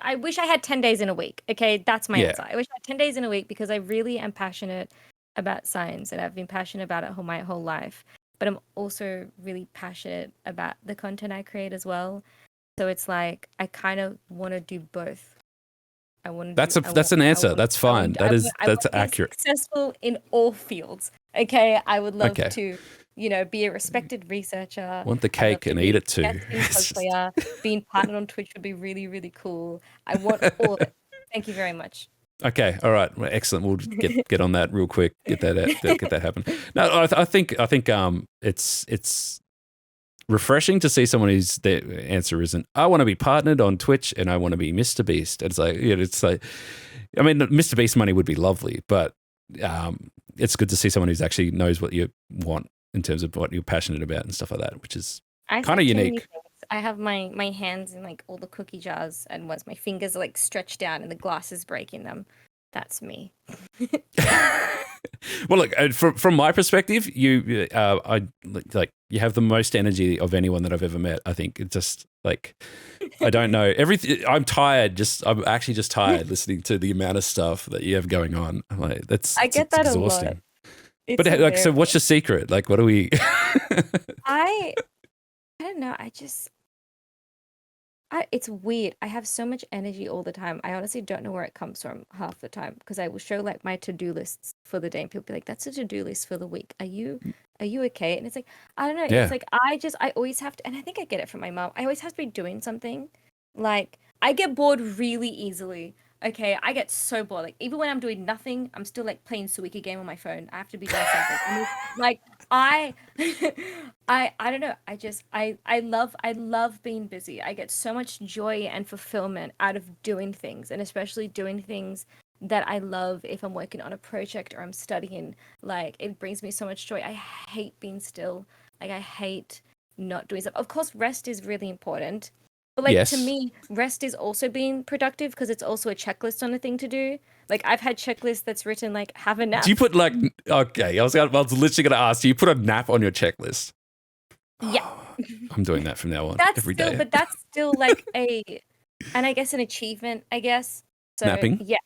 I wish I had 10 days in a week. Okay, that's my Yeah. answer. I wish I had 10 days in a week because I really am passionate about science and I've been passionate about it my whole life. But I'm also really passionate about the content I create as well. So it's like I kind of want to do both. I want to That's an answer. That's fine. That's accurate. Successful in all fields. Okay, I would love Okay. to, be a respected researcher. Want the I'd love cake to and be eat a it too. guest-in cosplayer. Being partnered on Twitch would be really, really cool. I want all of it. Thank you very much. Okay, all right, well, excellent. We'll get on that real quick. Get that happen. No, I think it's refreshing to see someone whose their answer isn't I want to be partnered on Twitch and I want to be Mr. Beast. It's like I mean, Mr. Beast money would be lovely, but it's good to see someone who's actually knows what you want in terms of what you're passionate about and stuff like that, which is kind of unique. I have my hands in like all the cookie jars, and once my fingers are like stretched out and the glass is breaking them, that's me. Well, look, from my perspective, you have the most energy of anyone that I've ever met. I think it's just like I don't know everything. I'm tired. I'm actually just tired listening to the amount of stuff that you have going on. I'm like I get that exhausting. a lot. It's But like, so what's your secret? Like, what do we? I don't know. It's weird. I have so much energy all the time. I honestly don't know where it comes from half the time because I will show like my to-do lists for the day and people be like, that's a to-do list for the week. Are you okay? And it's like, I don't know. Yeah. It's like I always have to, and I think I get it from my mom. I always have to be doing something. Like I get bored really easily. Okay, I get so bored. Like even when I'm doing nothing, I'm still like playing Suika game on my phone. I have to be doing something. Like I, I don't know. I love being busy. I get so much joy and fulfillment out of doing things, and especially doing things that I love. If I'm working on a project or I'm studying, like it brings me so much joy. I hate being still. Like I hate not doing stuff. Of course, rest is really important. But like to Yes. me, rest is also being productive because it's also a checklist on a thing to do. Like I've had checklists that's written like have a Do nap. you put like, okay, I was literally going to ask, do you put a nap on your checklist? Yeah. I'm doing that from now on That's every still day. but that's still like and I guess an achievement, I guess. So Napping? yeah.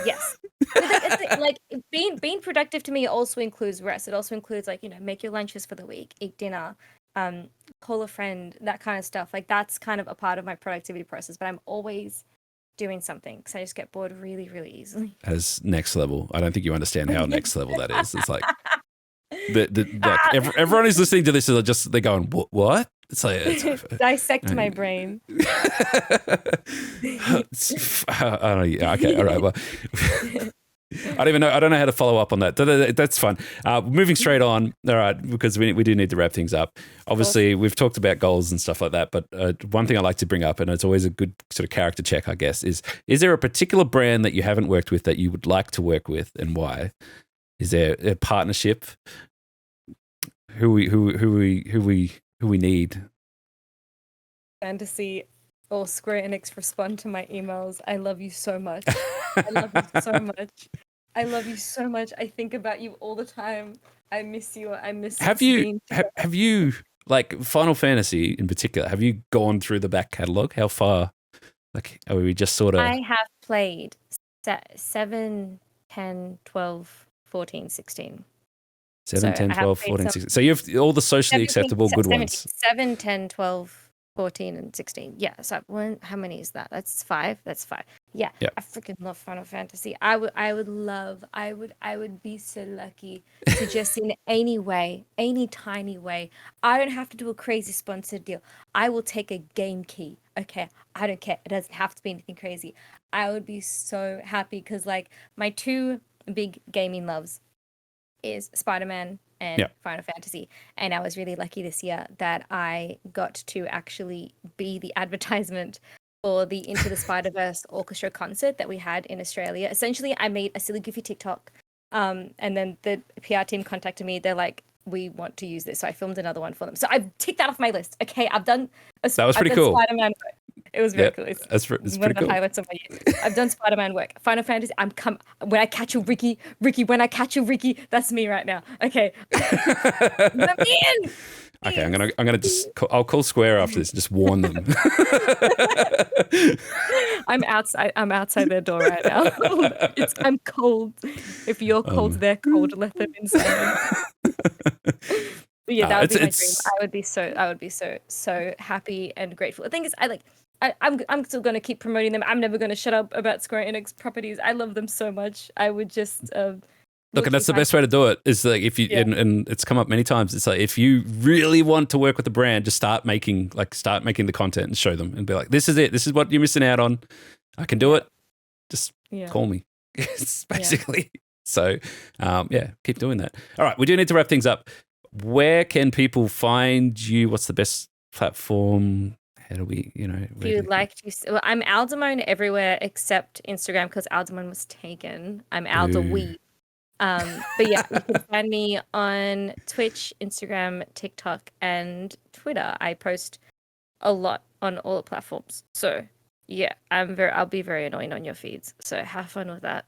Yes. But like being productive to me also includes rest. It also includes like, make your lunches for the week, eat dinner, um, call a friend, that kind of stuff. Like that's kind of a part of my productivity process, but I'm always doing something because I just get bored really, really easily. As next level. I don't think you understand how next level that is. It's like, like Ah! everyone who's listening to this is just, they're going, what? It's like, Dissect my brain. I don't know. Yeah, okay. All right. Well, I don't even know. I don't know how to follow up on that. That's fun. Moving straight on. All right, because we do need to wrap things up. Obviously, we've talked about goals and stuff like that. But one thing I like to bring up, and it's always a good sort of character check, I guess, is there a particular brand that you haven't worked with that you would like to work with, and why? Is there a partnership? Who we need? Fantasy or Square Enix respond to my emails. I love you so much. I love you so much. I love you so much. I think about you all the time. I miss you. I miss Have you being together. have you like Final Fantasy in particular? Have you gone through the back catalog? How far? Like, are we just sort of I have played 7, 10, 12, 14, 16. 7, So 10, I have 12, played 14, some 16? So you have all the socially 17, acceptable good 17, ones. 7, 10, 12, 14, and 16. Yeah, so how many is that? That's 5. That's 5. Yeah, Yeah. I freaking love Final Fantasy. I would be so lucky to just in any way, any tiny way. I don't have to do a crazy sponsored deal. I will take a game key. Okay, I don't care. It doesn't have to be anything crazy. I would be so happy because like my two big gaming loves is Spider-Man and Yeah. Final Fantasy. And I was really lucky this year that I got to actually be the advertisement for the Into the Spider-Verse orchestra concert that we had in Australia. Essentially, I made a silly goofy TikTok. And then the PR team contacted me. They're like, we want to use this. So I filmed another one for them. So I've ticked that off my list. Okay, That was pretty cool. Spider-Man work. It was very cool. It's One pretty of the cool. highlights of my year. I've done Spider-Man work. Final Fantasy. When I catch a Ricky. When I catch a Ricky. That's me right now. Okay. Let me in. Okay, I'm gonna I'll call Square after this and just warn them. I'm outside. I'm outside their door right now. I'm cold. If you're cold, they're cold. Let them inside. But yeah, that would be my dream. I would be so happy and grateful. The thing is, I'm still gonna keep promoting them. I'm never gonna shut up about Square Enix properties. I love them so much. I would just Look, and that's the best way to do it. Is like if you and it's come up many times. It's like if you really want to work with the brand, just start making the content and show them and be like, this is it. This is what you're missing out on. I can do it. Just call me. It's basically so. Keep doing that. All right, we do need to wrap things up. Where can people find you? What's the best platform? How do we, If you'd like to, well, I'm Owldamone everywhere except Instagram because Owldamone was taken. I'm Owldawe. But yeah, you can find me on Twitch, Instagram, TikTok, and Twitter. I post a lot on all the platforms. So yeah, I'll be very annoying on your feeds. So have fun with that.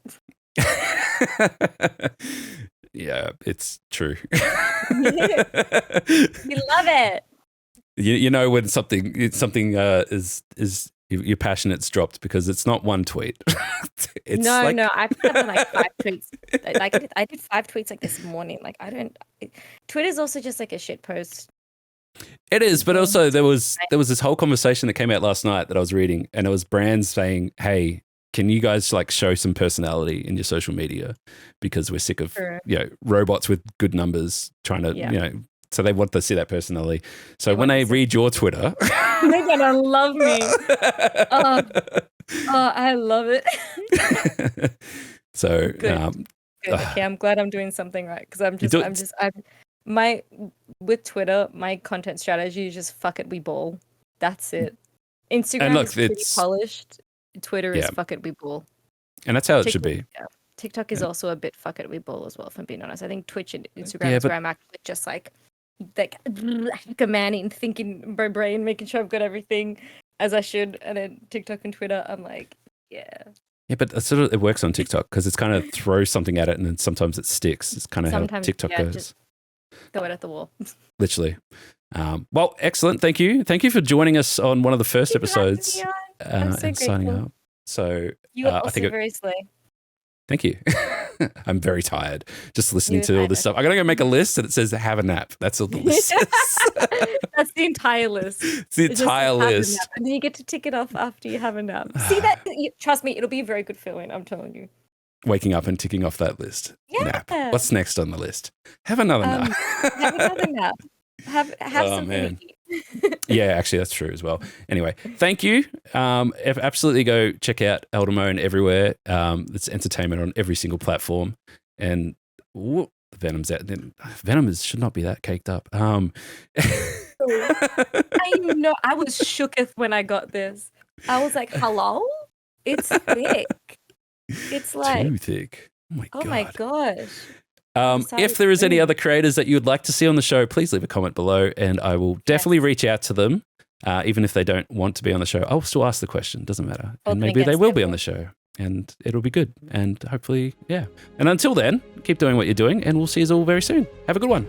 Yeah, it's true. We love it. You know when something is your passionate's dropped because it's not one tweet. It's No, like... I've done like 5 tweets. Like I did 5 tweets like this morning. Like Twitter's also just like a shit post. It is, but also there was this whole conversation that came out last night that I was reading, and it was brands saying, "Hey, can you guys like show some personality in your social media because we're sick of robots with good numbers trying to so they want to see that personality. So when they read your Twitter, they're gonna love me. Oh, I love it. So Good. Good. Okay, I'm glad I'm doing something right because my with Twitter, my content strategy is just fuck it, we ball. That's it. and Instagram look, is pretty it's polished. Twitter is yeah, fuck it, we ball. and that's how it should TikTok, be. yeah. TikTok is And, also a bit fuck it, we ball as well. If I'm being honest, I think Twitch and Instagram yeah, is but where I'm actually just like a man in thinking my brain, making sure I've got everything as I should, and then TikTok and Twitter, I'm like, yeah. yeah, but it sort of it works on TikTok because it's kind of throw something at it and then sometimes it sticks. It's kind of how Sometimes, TikTok yeah, goes. just throw it at the wall. Literally. Well, excellent. Thank you. Thank you for joining us on one of the first Thank you for having episodes me on. I'm so and signing grateful. up. So You are I also think very slay. thank you. I'm very tired just listening You're to all this tired. stuff. I'm going to go make a list and it says have a nap. That's all the list says. That's the entire list. It's the It just entire says, "Have a list. nap," and then you get to tick it off after you have a nap. See that? Trust me, it'll be a very good feeling. I'm telling you. Waking up and ticking off that list. Nap. Yeah. What's next on the list? Have another nap. Have another nap. Have Oh, something man. to eat. Yeah, actually, that's true as well. Anyway, thank you. Absolutely go check out Owldamone everywhere. It's entertainment on every single platform. And Venom's out. Venom should not be that caked up. I know. I was shooketh when I got this. I was like, hello? It's thick. It's like, too thick. Oh my god. oh my gosh. If there is any other creators that you would like to see on the show, please leave a comment below and I will definitely reach out to them. Even if they don't want to be on the show, I'll still ask the question. Doesn't matter. And maybe they will be on the show and it'll be good. And hopefully, yeah. And until then, keep doing what you're doing and we'll see you all very soon. Have a good one.